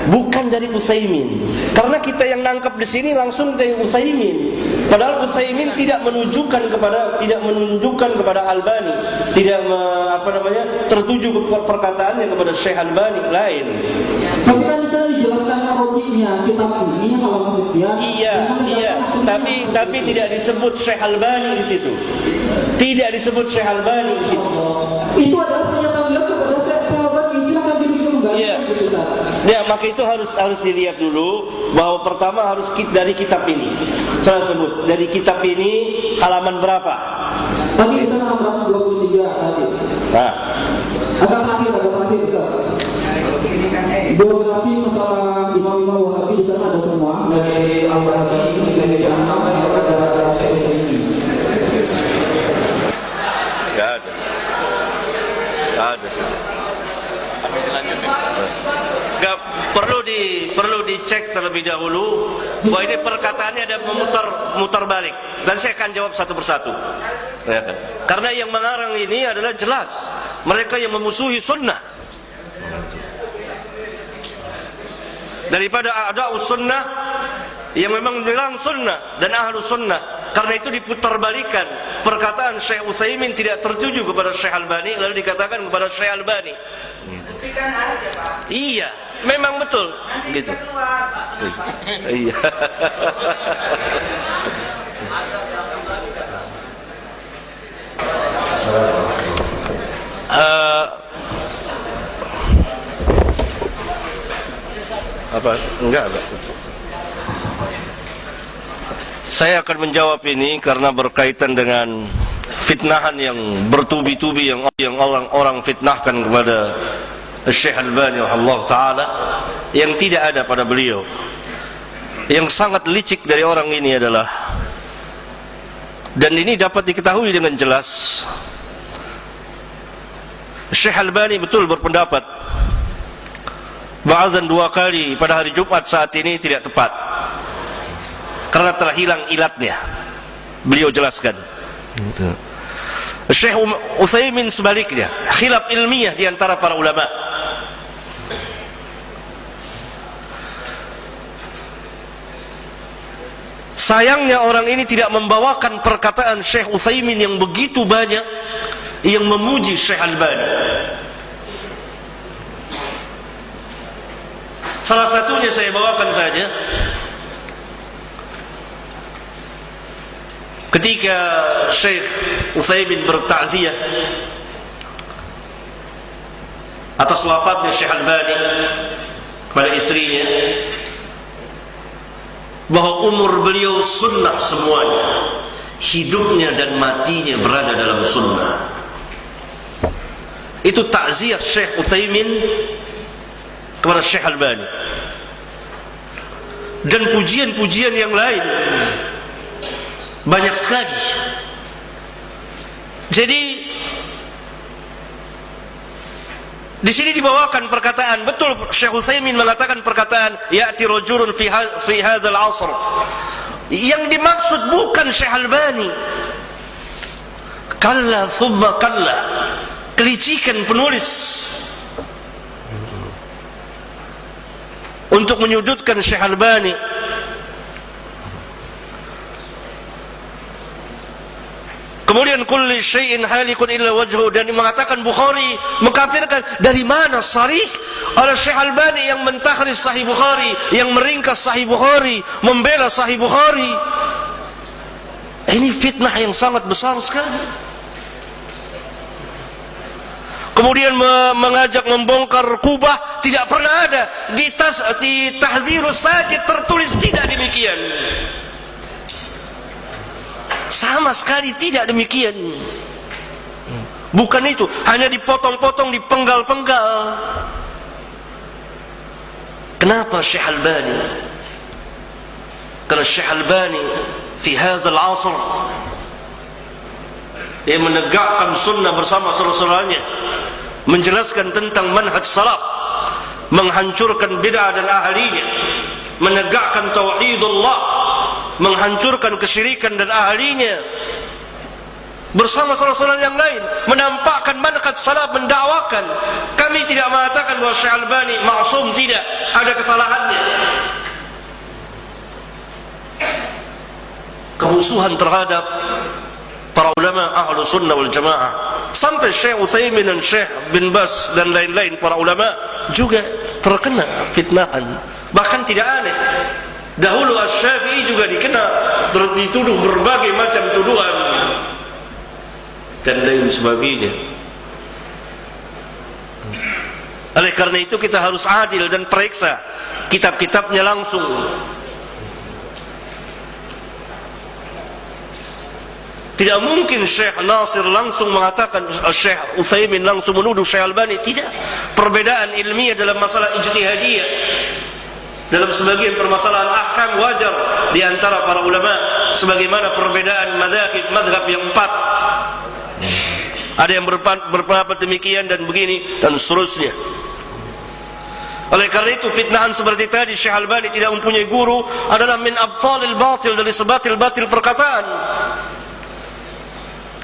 Bukan dari Utsaimin. Karena kita yang nangkap di sini langsung dari Utsaimin. Padahal Utsaimin tidak menunjukkan kepada Albani, tidak tertuju ke perkataannya kepada Syekh Albani lain. Tapi kan bisa dijelaskan rojinya kitab ini kalau maksudnya. Iya. Tapi tidak disebut Syekh Albani di situ. Tidak disebut Syekh Albani di situ. Itu adalah pernyataan beliau kepada Syekh Albani. Silakan dirujuk kembali. Iya. Ya, maka itu harus dilihat dulu bahwa pertama harus dari kitab ini. Saya sebut dari kitab ini halaman berapa? Tadi di sana 623 tadi. Nah, agak terakhir bisa. Biografi masalah imam-imam Wahabi di sana ada semua dari Al-Bani, dari Anam, ada Syekh ini. Enggak ada. Sampai dilanjutin. Enggak perlu dicek terlebih dahulu bahwa ini perkataannya ada memutar balik, dan saya akan jawab satu persatu. Ya kan? Karena yang mengarang ini adalah jelas mereka yang memusuhi sunnah. Daripada a'da'us sunnah yang memang menyerang sunnah dan ahlu sunnah. Karena itu diputar-balikan perkataan Syekh Utsaimin tidak tertuju kepada Syekh Albani, lalu dikatakan kepada Syekh Albani. Buktikan aja, Pak. Iya, memang betul. Nanti Gitu. bisa keluar. Iya. Apa? Enggak. Saya akan menjawab ini karena berkaitan dengan fitnahan yang bertubi-tubi yang orang fitnahkan kepada Syekh Albani rahimahullah taala yang tidak ada pada beliau. Yang sangat licik dari orang ini adalah, dan ini dapat diketahui dengan jelas, Syekh Albani betul berpendapat ba'adzan 2 kali pada hari Jumat saat ini tidak tepat karena telah hilang ilatnya. Beliau jelaskan. Syekh Utsaimin sebaliknya, khilaf ilmiah di antara para ulama. Sayangnya orang ini tidak membawakan perkataan Syekh Utsaimin yang begitu banyak yang memuji Syekh Albani. Salah satunya saya bawakan saja. Ketika Syekh Utsaimin bertakziah atas wafatnya Syekh Albani kepada istrinya, bahwa umur beliau sunnah semuanya, hidupnya dan matinya berada dalam sunnah. Itu takziah Syekh Utsaimin kepada Syekh Albani. Dan pujian-pujian yang lain banyak sekali. Jadi di sini dibawakan perkataan, betul Syekh Utsaimin mengatakan perkataan ya'ti rajulun fi hadzal 'asr. Yang dimaksud bukan Syekh Albani. Kalla thumma kalla. Kelicikan penulis untuk menyudutkan Syekh Albani. Kemudian kulli syai'in halikun illa wajhu, dan mengatakan Bukhari mengkafirkan. Dari mana sarih oleh Syekh Albani yang mentahrir Sahih Bukhari, yang meringkas Sahih Bukhari, membela Sahih Bukhari. Ini fitnah yang sangat besar sekali. Kemudian mengajak membongkar kubah, tidak pernah ada di Tahdzirus Sajid tertulis tidak demikian. Sama sekali tidak demikian. Bukan itu, hanya dipotong-potong, dipenggal-penggal. Kenapa Syekh Albani? Karena Syekh Albani fi hadzal 'asr dia menegakkan sunnah bersama saudara-saudaranya, menjelaskan tentang manhaj salaf, menghancurkan bid'ah dan ahlinya, menegakkan tauhidullah, menghancurkan kesyirikan dan ahlinya, bersama saudara-saudara yang lain, menampakkan manhaj salaf, mendakwakan. Kami tidak mengatakan bahwa Syekh Albani maksum, tidak, ada kesalahannya. Kemusuhan terhadap para ulama ahlu sunnah wal jamaah, sampai Syekh Utsaimin dan Syekh bin Bas dan lain-lain para ulama juga terkena fitnahan. Bahkan tidak aneh, dahulu Asy-Syafi'i juga dikenal, dituduh berbagai macam tuduhan dan lain sebagainya. Oleh karena itu kita harus adil dan periksa kitab-kitabnya langsung. Tidak mungkin Syekh Nasir langsung mengatakan, Syekh Utsaimin langsung menuduh Syekh Albani. Tidak. Perbedaan ilmiah dalam masalah ijtihadiyah, dalam sebagian permasalahan ahkam wajar di antara para ulama, sebagaimana perbedaan mazhab yang 4. Ada yang berpendapat demikian dan begini dan seterusnya. Oleh karena itu fitnahan seperti tadi, Syekh Albani tidak mempunyai guru adalah min abtalil batil, dari sebatil-batil perkataan.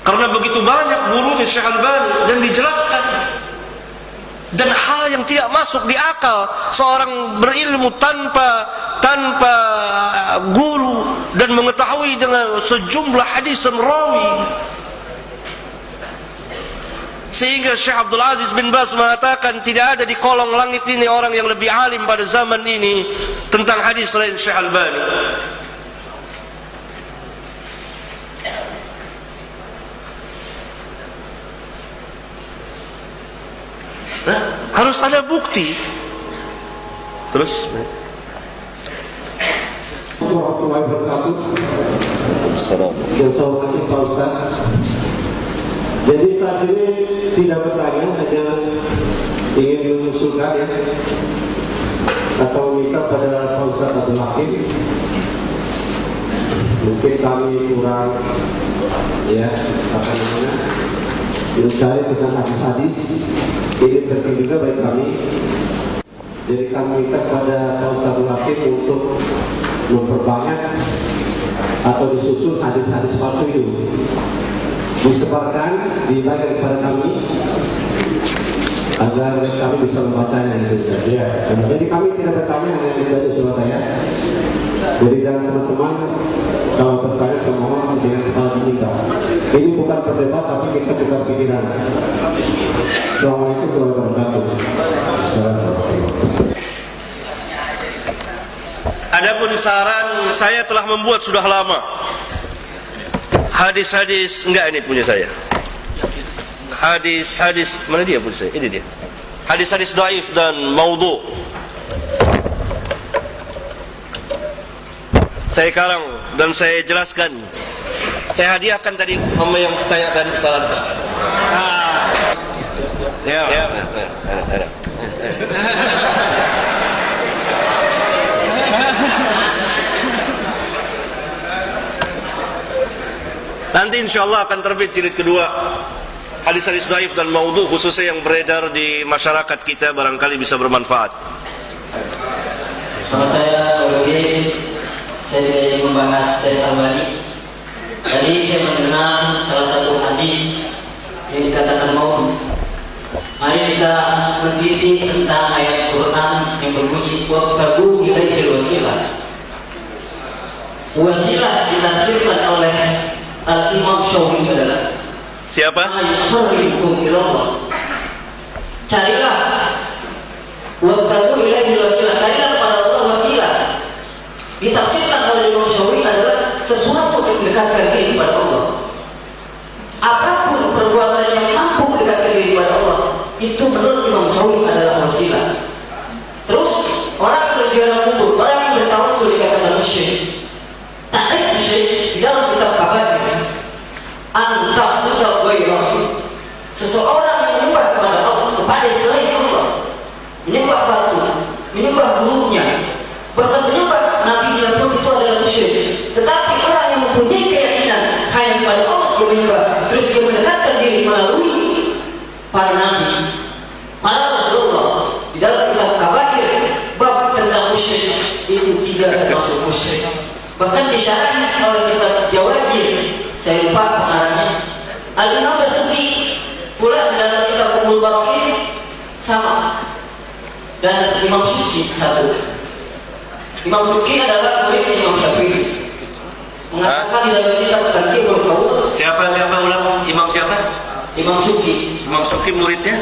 Karena begitu banyak gurunya Syekh Albani dan dijelaskan, dan hal yang tidak masuk di akal seorang berilmu tanpa guru dan mengetahui dengan sejumlah hadis dan rawi. Sehingga Syekh Abdul Aziz bin Baz mengatakan tidak ada di kolong langit ini orang yang lebih alim pada zaman ini tentang hadis selain Syekh Albani. Harus ada bukti. Terus warahmatullahi wabarakatuh. Assalamualaikum. Dan saya kasih Pak Ustaz. Jadi saat ini tidak bertanya, hanya ingin mengusulkan ya, atau minta pada Pak Ustaz Abdul Hakim. Mungkin kami kurang ya, apa namanya, mencari tentang hadis-hadis. Ini penting juga bagi kami. Jadi kami minta kepada Pak Ustaz Abdul Hakim untuk memperbanyak atau disusun hadis-hadis palsu itu, disebarkan, dibagikan kepada kami agar kami bisa membacanya. Ya. Jadi kami tidak bertanya, hanya kita usul saya. Jadi jangan teman-teman kalau bertanya sama orang dengan kepala kita. Ini bukan berdebat, tapi kita tukar pikiran. Assalamualaikum warahmatullahi wabarakatuh. Adapun saran saya telah membuat sudah lama. Hadis-hadis, enggak, ini punya saya. Hadis-hadis, mana dia punya saya? Ini dia. Hadis-hadis dhaif dan maudhu. Saya karang dan saya jelaskan. Saya hadiahkan tadi sama yang ditanyakan saran. Ya. Ada. Nanti insyaallah akan terbit jilid kedua hadis-hadis dhaif dan maudhu, khususnya yang beredar di masyarakat kita, barangkali bisa bermanfaat. Sama saya ingin membahas Syekh Albani. Tadi saya mengenal salah satu hadis yang dikatakan maudhu. Mari kita meneliti tentang ayat Quran yang berbunyi wabtagu ilaihil wasilah. Wasilah ditafsirkan oleh Al-Imam Syafi'i adalah siapa? Carilah menyembah gurunya, bahkan menyembah nabinya pun itu adalah musyrik. Tetapi orang yang mempunyai keyakinan hanya kepada Allah dia menyembah, terus dia mendekatkan diri melalui para nabi, para Rasulullah. Di dalam kitab Kabair bab tentang musyrik itu tidak termasuk musyrik. Bahkan disyarahi oleh kitab Jawahir, saya lupa pengarangnya, Al-Imam Basuki pula di dalam kitab Ummul Baraqin sama, dan Imam Syuki satu. Imam Syuki adalah murid Imam Syafi'i. Mengatakan di dalam kitab Tanqihul Qaul. Siapa ulang? Imam siapa? Imam Syuki. Imam Syuki muridnya?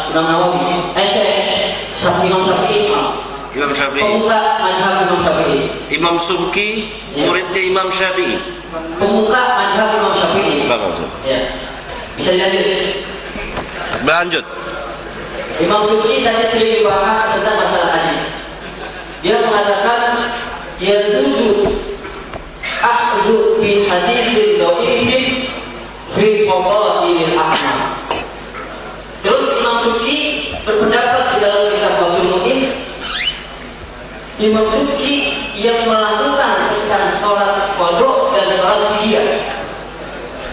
Imam Nawawi. Imam Syafi'i. Imam Syafi'i. Pemuka mazhab Imam Syafi'i. Imam Syuki muridnya Imam Syafi'i. Pemuka mazhab Imam Syafi'i. Ya. Bisa dilanjut. Berlanjut. Imam Syufi'i tadi sering dibahas tentang masalah hadis. Dia mengatakan yajuzu akhdhu bi hadisin dhaifin fi fadailil a'mal. Terus Imam Syufi'i berpendapat di dalam kitab Fathul Mu'in, Imam Syufi'i yang melakukan tentang sholat qadha dan sholat fidyah,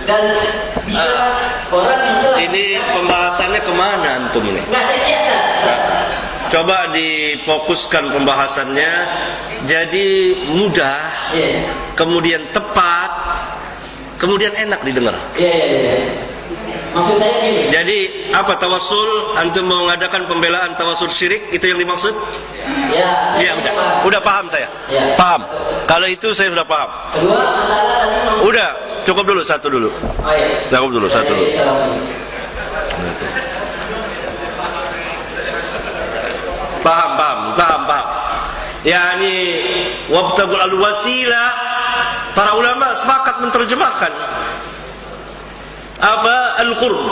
dan bisa orang yang telah. Ini pembahasannya kemana antum ini? Enggak, saya biasa. Coba difokuskan pembahasannya jadi mudah, kemudian tepat, kemudian enak didengar. Maksud saya gini. Jadi apa tawassul? Antum mengadakan pembelaan tawassul syirik, itu yang dimaksud? Ya. Iya, udah paham saya. Ya. Paham. Kalau itu saya sudah paham. Kedua masalah tadi maksud. Udah, cukup dulu satu dulu. Oh, iya. Cukup dulu satu dulu. Paham. Yani wabtagul al-wasilah, para ulama sepakat menerjemahkan apa al-qurb,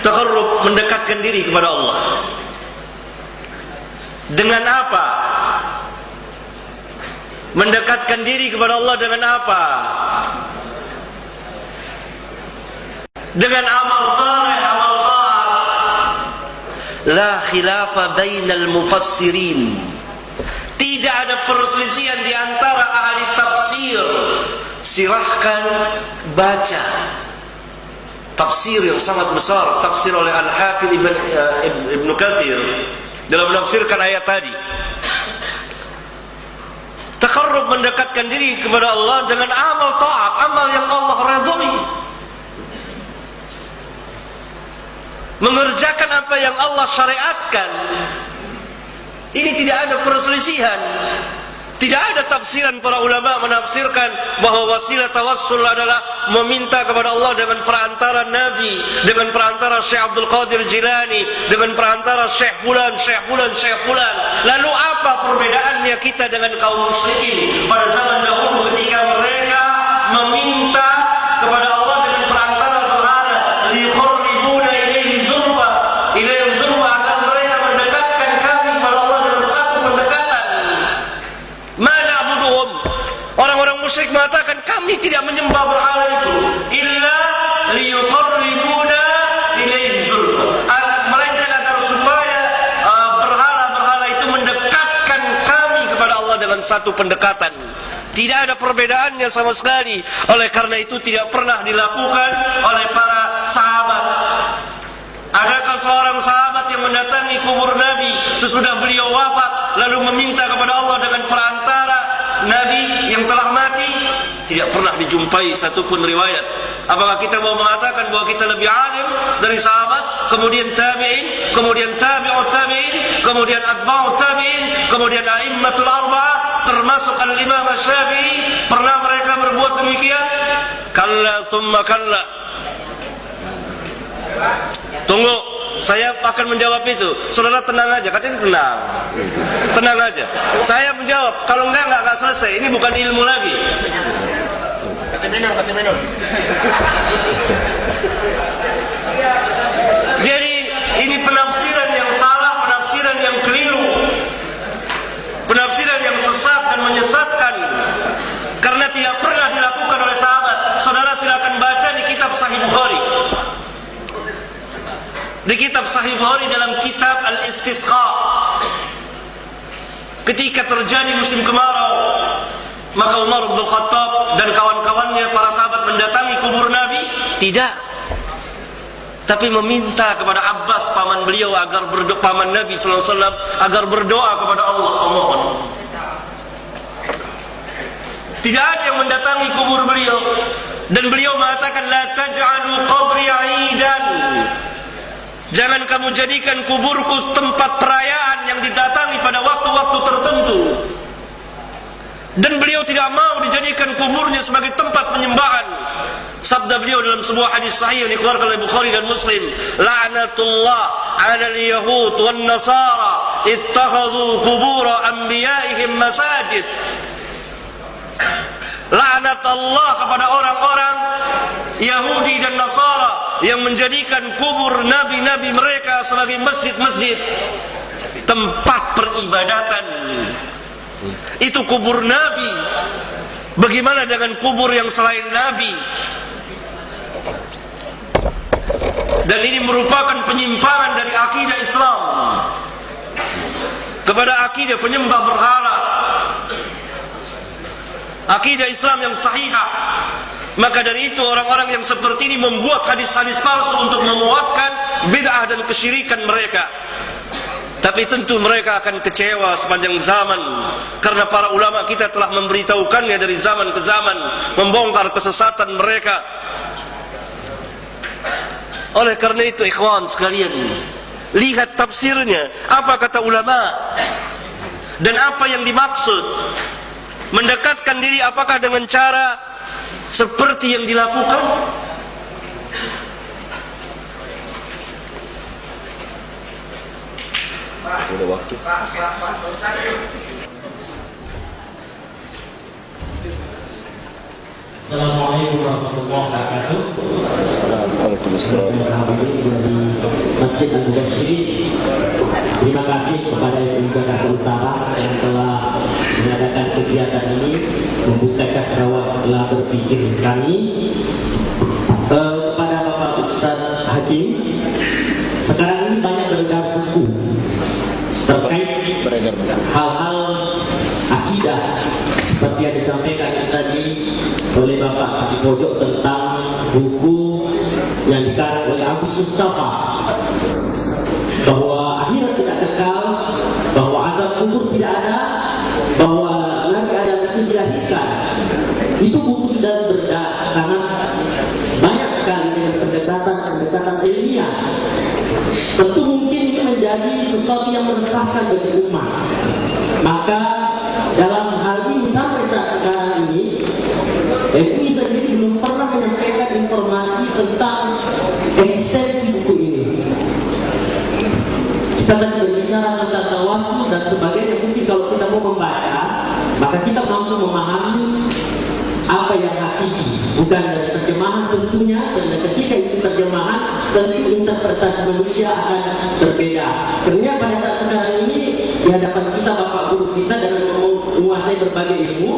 taqarrub, mendekatkan diri kepada Allah. Dengan apa? Mendekatkan diri kepada Allah dengan apa? Dengan amal saleh, amal taat. La khilafa bainal mufassirin. Tidak ada perselisihan di antara ahli tafsir. Silahkan baca tafsir yang sangat besar, tafsir oleh Al-Hafidz Ibn Katsir dalam menafsirkan ayat tadi. Taqarrub, mendekatkan diri kepada Allah dengan amal taat, amal yang Allah ridhoi. Mengerjakan apa yang Allah syariatkan. Ini tidak ada perselisihan. Tidak ada tafsiran para ulama menafsirkan bahwa wasilah tawassul adalah meminta kepada Allah dengan perantara Nabi, dengan perantara Syekh Abdul Qadir Jilani, dengan perantara Syekh Fulan. Lalu apa perbedaannya kita dengan kaum musyrikin pada zaman dahulu ketika mereka meminta kepada Allah dengan perantara berhala, liqarribuna ilaihi zulfa, agar mereka mendekatkan kami kepada Allah dengan satu pendekatan. Mana buduhum, orang-orang musyrik mengatakan kami tidak menyembah berhala itu illa liyuqarribuna ilaihi zulfa, melainkan agar supaya berhala-berhala itu mendekatkan kami kepada Allah dengan satu pendekatan. Tidak ada perbedaannya sama sekali. Oleh karena itu tidak pernah dilakukan oleh para sahabat. Adakah seorang sahabat yang mendatangi kubur Nabi sesudah beliau wafat lalu meminta kepada Allah dengan perantara Nabi yang telah mati? Tidak pernah dijumpai satupun riwayat. Apakah kita mau mengatakan bahwa kita lebih alim dari sahabat, kemudian tabi'in, kemudian tabi'ut tabi'in, kemudian atba'ut tabi'in, kemudian a'immatul arba'ah, termasuk al-Imam Syafi'i? Pernah mereka berbuat demikian? Kalla thumma kalla. Tunggu, saya akan menjawab itu. Saudara tenang aja, katanya tenang aja. Saya menjawab, kalau enggak selesai. Ini bukan ilmu lagi. Kasih minum. Jadi ini penafsiran yang salah, penafsiran yang keliru, penafsiran yang sesat dan menyesatkan, karena tidak pernah dilakukan oleh sahabat. Saudara silakan baca di kitab Sahih Bukhari. Di kitab Sahih Bukhari dalam kitab Al-Istisqa, ketika terjadi musim kemarau, maka Umar bin Khattab dan kawan-kawannya para sahabat mendatangi kubur Nabi? Tidak. Tapi meminta kepada Abbas paman beliau agar berdoa, paman Nabi sallallahu alaihi wasallam agar berdoa kepada Allah. Mohon. Tidak ada yang mendatangi kubur beliau, dan beliau mengatakan la taj'alu qabri 'aidan. Jangan kamu jadikan kuburku tempat perayaan yang didatangi pada waktu-waktu tertentu. Dan beliau tidak mau dijadikan kuburnya sebagai tempat penyembahan. Sabda beliau dalam sebuah hadis sahih yang dikeluarkan oleh Bukhari dan Muslim, la'natullah 'ala al-yahud wan nasara ittakhadhu qubur anbiya'ihim masajid. Laknat Allah kepada orang-orang Yahudi dan Nasara yang menjadikan kubur nabi-nabi mereka sebagai masjid-masjid, tempat peribadatan. Itu kubur Nabi. Bagaimana dengan kubur yang selain Nabi? Dan ini merupakan penyimpangan dari akidah Islam kepada akidah penyembah berhala, akidah Islam yang sahihah. Maka dari itu orang-orang yang seperti ini membuat hadis-hadis palsu untuk memuatkan bid'ah dan kesyirikan mereka. Tapi tentu mereka akan kecewa sepanjang zaman, karena para ulama kita telah memberitahukannya dari zaman ke zaman, membongkar kesesatan mereka. Oleh karena itu ikhwan sekalian, lihat tafsirnya, apa kata ulama dan apa yang dimaksud. Mendekatkan diri apakah dengan cara seperti yang dilakukan? Sudah waktu. Assalamualaikum warahmatullahi wabarakatuh. Waalaikumsalam. Dari Masjid Al-Mubasyiri, terima kasih kepada Ibu Jakarta Utara yang telah mengadakan kegiatan ini, membuka cakrawala telah berpikir kami. Kepada Bapak Ustaz Hakim, sekarang ini banyak beredar buku terkait hal-hal akidah seperti yang disampaikan tadi oleh Bapak di pojok tentang buku yang dikarang oleh Agus Mustafa, bahwa akhirat tidak kekal, bahwa azab kubur tidak ada, bahwa nanti ada itu dilahirkan. Itu buku sudah beredar sangat banyak sekali dengan pendekatan ilmiah. Tentu mungkin itu menjadi sesuatu yang meresahkan bagi umat. Maka dalam hal ini sampai saat sekarang ini, MUI sendiri belum pernah menyampaikan informasi tentang eksistensi buku ini. Kita tadi berbicara tentang tawasul dan sebagainya. Mungkin kalau kita mau membaca, maka kita mampu memahami apa yang hakiki, bukan dari terjemahan tentunya. Dan ketika itu terjemahan, tentu interpretasi manusia akan berbeda. Karena pada saat sekarang ini di hadapan kita Bapak Guru kita dalam menguasai berbagai ilmu,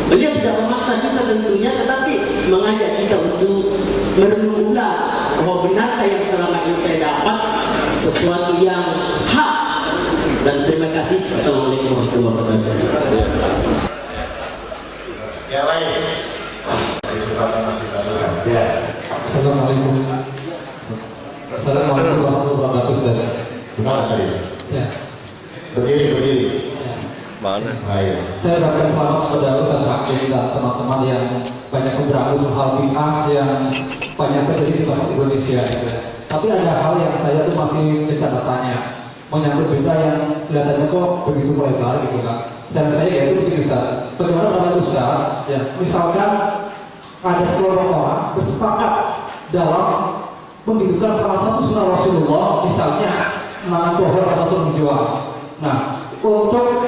beliau tidak memaksa kita tentunya, tetapi mengajak kita untuk merenung ulang bahwa benarkah yang selama ini saya dapat sesuatu yang hak. Dan terima kasih. Assalamualaikum warahmatullahi wabarakatuh. Yang lain, kesempatan masih satu. Ya. Assalamualaikum. Assalamualaikum warahmatullahi wabarakatuh. Gimana tadi? Ya. Berdiri. Mana? Baik. Saya ucapkan selamat kepada Ustaz Hakim dan teman-teman yang banyak bergerak soal bid'ah yang banyak terjadi di bangsa Indonesia. Gitu. Tapi ada hal yang saya tuh masih bertanya-tanya menyangkut berita yang kelihatannya kok begitu melebar gitu kan. Dan saya yaitu begini Ustaz, bagaimana menurut Ustaz, ya, misalkan ada sekelompok orang bersepakat dalam menghidupkan salah satu sunnah Rasulullah, misalnya menanam pohon ataupun menjual. Nah, untuk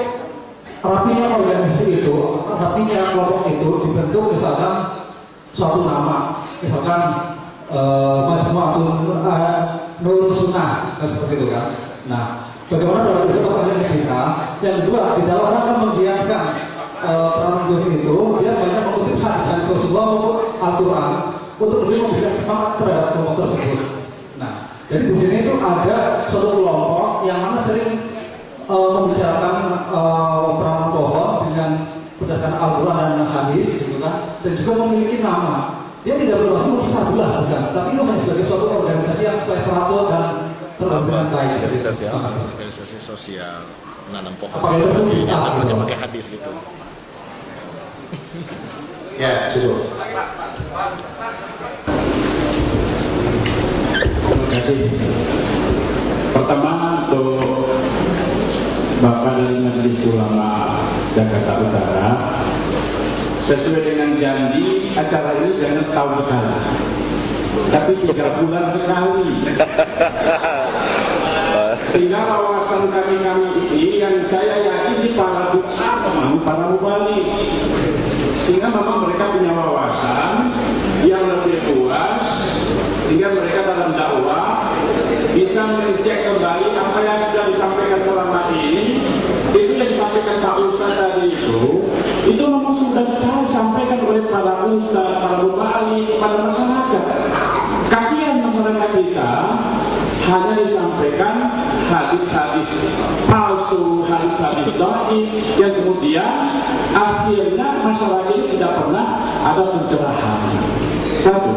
rapinya organisasi itu, rapinya kelompok itu dibentuk misalkan suatu nama, misalkan Majmu'atun Nur Sunnah, dan seperti itu kan. Nah, bagaimana kalau itu pertanyaan kita? Yang kedua, di dalam rangka menggiatkan Pramujuk itu, dia banyak mengutip hadis dari Rasulullah maupun Al-Quran untuk lebih memberikan semangat terhadap kelompok tersebut. Nah, jadi di sini itu ada suatu kelompok yang mana sering membicarakan berdasarkan Al-Quran dan hadis, gitu kan, dan juga memiliki nama. Dia tidak bermaksud memecah belah, bukan, tapi itu hanya sebagai suatu organisasi yang sesuai teratur dan terlalu dengan baik. Organisasi sosial menanam pohon. Apakah itu Dia pakai hadis gitu. Ya, cukup. Terima kasih. Pertama untuk Bapak dari Majelis Ulama Jakarta Utara, sesuai dengan janji acara ini jangan setahun sekali, tapi 3 bulan sekali. Sehingga wawasan kami ini yang saya yakin di para duta memang para mubalik, sehingga memang mereka punya wawasan yang lebih luas, sehingga mereka dalam dakwah bisa mengecek kembali apa yang sudah disampaikan selama ini. Itu yang disampaikan Pak Ustaz tadi itu memang sudah disampaikan oleh para ustaz, para mubalik kepada masyarakat. Kasihan masyarakat kita hanya disampaikan hadis-hadis palsu, hadis-hadis dhaif yang kemudian akhirnya masyarakat ini tidak pernah ada pencerahan. Satu.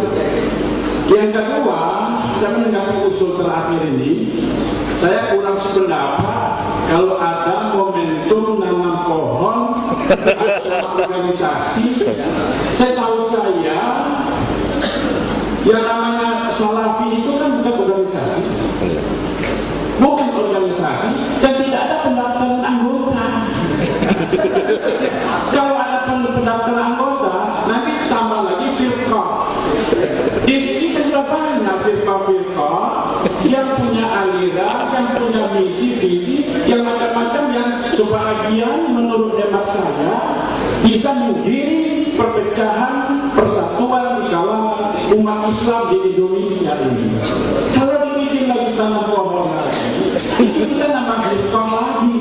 Yang kedua, saya menanggapi usul terakhir ini, saya kurang sependapat kalau ada momentum nanam pohon atau organisasi. Saya tahu yang namanya Salafi itu kan bukan organisasi, dan tidak ada pendaftaran anggota. Kalau ada pendaftaran anggota, nanti tambah lagi firqah. Di sini sudah banyak firqah-firqah yang punya aliran, yang punya misi-visi, yang macam-macam, yang sebagian menurut hemat saya bisa mengiring perpecahan, persatuan di kalangan umat Islam di Indonesia ini. Kalau dibikin lagi tanah pohon lagi, itu kita nambah firqah lagi.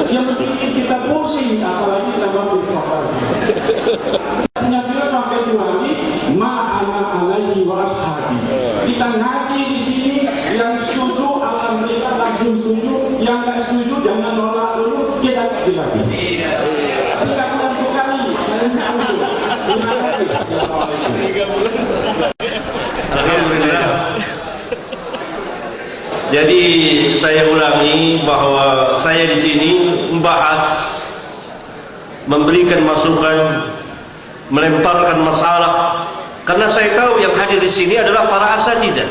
Yang bikin kita pusing, apalagi tambah firqah lagi. Kecuali ma'ana alaihi wa ashabi. Kita ngaji di sini, yang setuju alhamdulillah langsung setuju, yang nggak setuju jangan nolak dulu, kita kaji lagi. Kita bulan sekali, saya setuju. Terima kasih. Alhamdulillah. Jadi saya ulangi bahwa saya di sini membahas, memberikan masukan, melemparkan masalah, karena saya tahu yang hadir di sini adalah para asatidzah.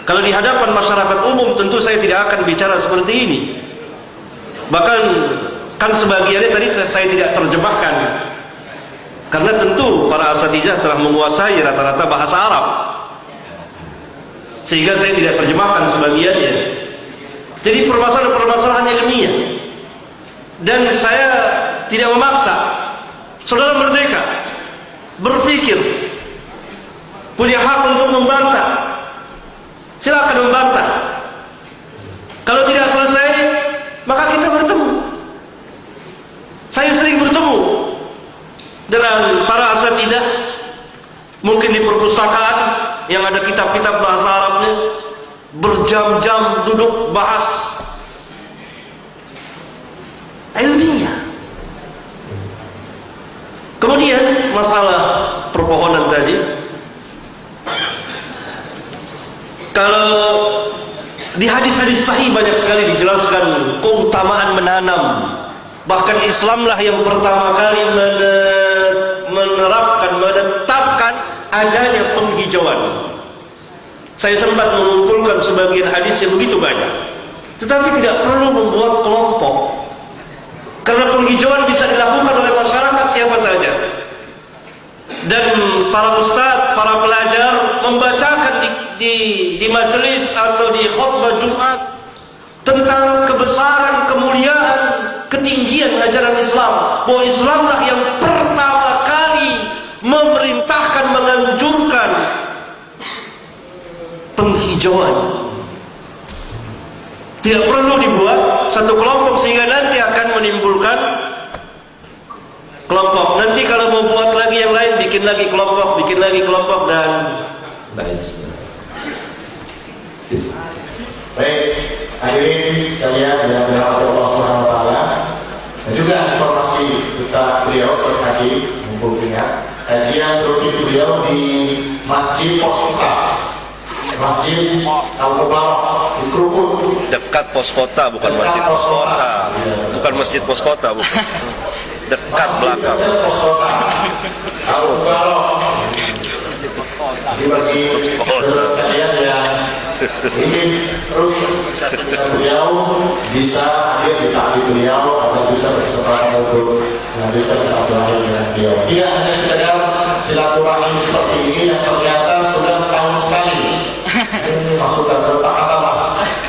Kalau di hadapan masyarakat umum tentu saya tidak akan bicara seperti ini. Bahkan kan sebagiannya tadi saya tidak terjemahkan, karena tentu para asatidzah telah menguasai rata-rata bahasa Arab, sehingga saya tidak terjemahkan sebagiannya. Jadi permasalahan-permasalahan ilmiah, dan saya tidak memaksa. Saudara merdeka berpikir, punya hak untuk membantah, silakan membantah. Kalau tidak selesai, maka kita bertemu. Saya sering bertemu dengan para asatidzah, mungkin di perpustakaan yang ada kitab-kitab bahasa Arabnya, berjam-jam duduk bahas ilmiah. Kemudian masalah perpohonan tadi, kalau di hadis-hadis sahih banyak sekali dijelaskan keutamaan menanam. Bahkan Islamlah yang pertama kali menetapkan adanya penghijauan. Saya sempat mengumpulkan sebagian hadis yang begitu banyak, tetapi tidak perlu membuat kelompok, karena penghijauan bisa dilakukan oleh masyarakat siapa saja. Dan para ustadz, para pelajar membacakan di majelis atau di khutbah Jumat tentang kebesaran, kemuliaan, ketinggian ajaran Islam, bahwa Islamlah yang pertama kali memerintahkan, menganjurkan penghijauan. Tidak perlu dibuat satu kelompok sehingga nanti akan menimbulkan kelompok. Nanti kalau mau buat lagi yang lain, bikin lagi kelompok, dan lain sebagainya. Baik, hadirin sekalian, yang dirahmati Allah Subhanahu wa taala. kita beliau Ustaz Haji menghubunginya kajian rutin beliau di Masjid Poskota, Masjid Al-Mubarak di Krukut, Dekat pos kota, bukan masjid pos kota. Bukan masjid pos kota, bukan. Dekat belakang. Pos Kota Al-Mubarak. Jadi bagi saudara sekalian yang ingin terus dengan beliau bisa hadir di taklim beliau atau bisa berkesempatan untuk melanjutkan silaturahmi dengan beliau. Tidak hanya sekedar silaturahim seperti ini yang ternyata sudah setahun sekali. Ini masukan berapa kata Mas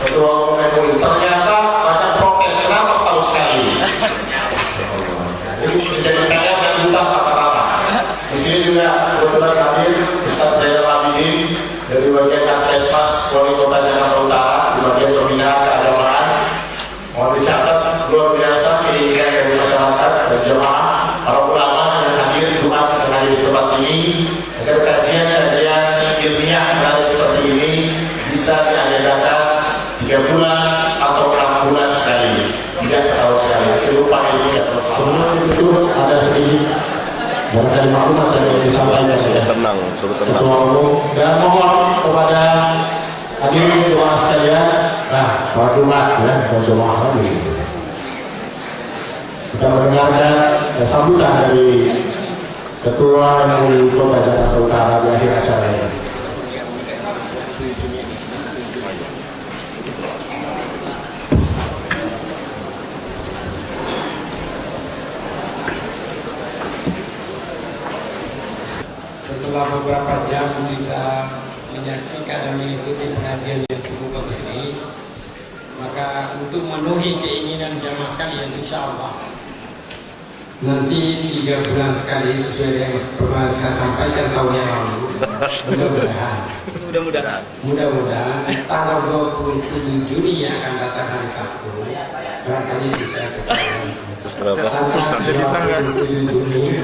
Ketua Umum MUI, ternyata banyak protes kenapa setahun sekali. Ini menjadi PR dan buta kata Mas. Di sini juga kebetulan hadir Ustaz Zainal Abidin dari bagian Kankesmas Wali Kota Jakarta Utara di bagian pembinaan keagamaan. Mohon dicatat luar biasa keinginan dari masyarakat dan jemaah, para ulama yang hadir Jumat yang hadir di tempat ini agar kajian-kajian ilmiah menarik seperti ini bisa diadakan 3 bulan atau 6 bulan sekali, tidak setahun sekali. Itu upaya ilmiah. Sebelum itu ada sedikit barangkali maklumat yang disampaikan oleh Tenang, suruh tenang. Ketua Umum, dan mohon kepada hadirin jemaah sekalian, para Jumat ya, dan jemaah kami, kita mendengarkan sambutan dari Ketua MUI Kota Jakarta Utara di akhir acara ini. Setelah beberapa jam kita menyaksikan dan mengikuti pengajian yang cukup bagus ini, maka untuk memenuhi keinginan jamaah sekalian, insya Allah nanti 3 bulan sekali sesuai yang pernah saya sampaikan tahun yang lalu, mudah-mudahan tanggal 27 Juni yang akan datang hari Sabtu barangkali bisa ketahuan. Terus kenapa? Tanggal 27 Juni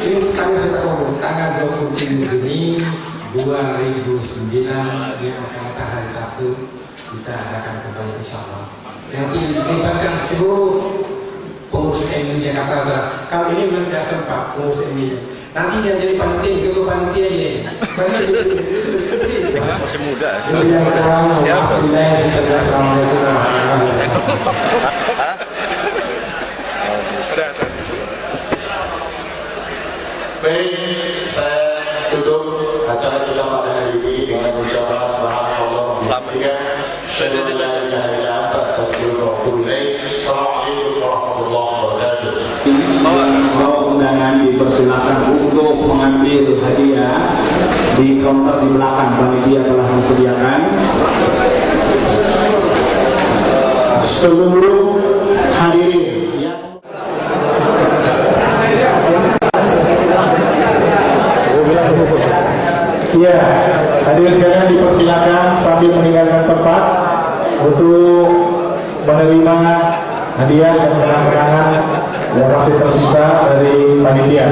ini sekarang sudah ngomong tanggal 27 Juni 2009 yang akan datang hari Sabtu kita adakan kembali insyaallah. Nanti dilibatkan seluruh pengurus MUI Jakarta Utara. Kalau ini belum tidak sempat pengurus MUI. Nanti dia jadi panitia, ketua panitia dia. Masih muda. Siapa? Baik, saya tutup acara kita pada hari ini dengan ucapan subhanallah wa bihamdihi, asyhadu an la ilaha illa anta, astaghfiruka wa atubu ilaik. Assalamualaikum warahmatullahi wabarakatuh. Semua undangan dipersilakan untuk mengambil hadiah di counter di belakang, panitia telah disediakan. Seluruh hadirin yang ya, hadirin sekalian dipersilakan sambil meninggalkan tempat untuk menerima hadiah dan kenang-kenangan yang masih tersisa dari panitia.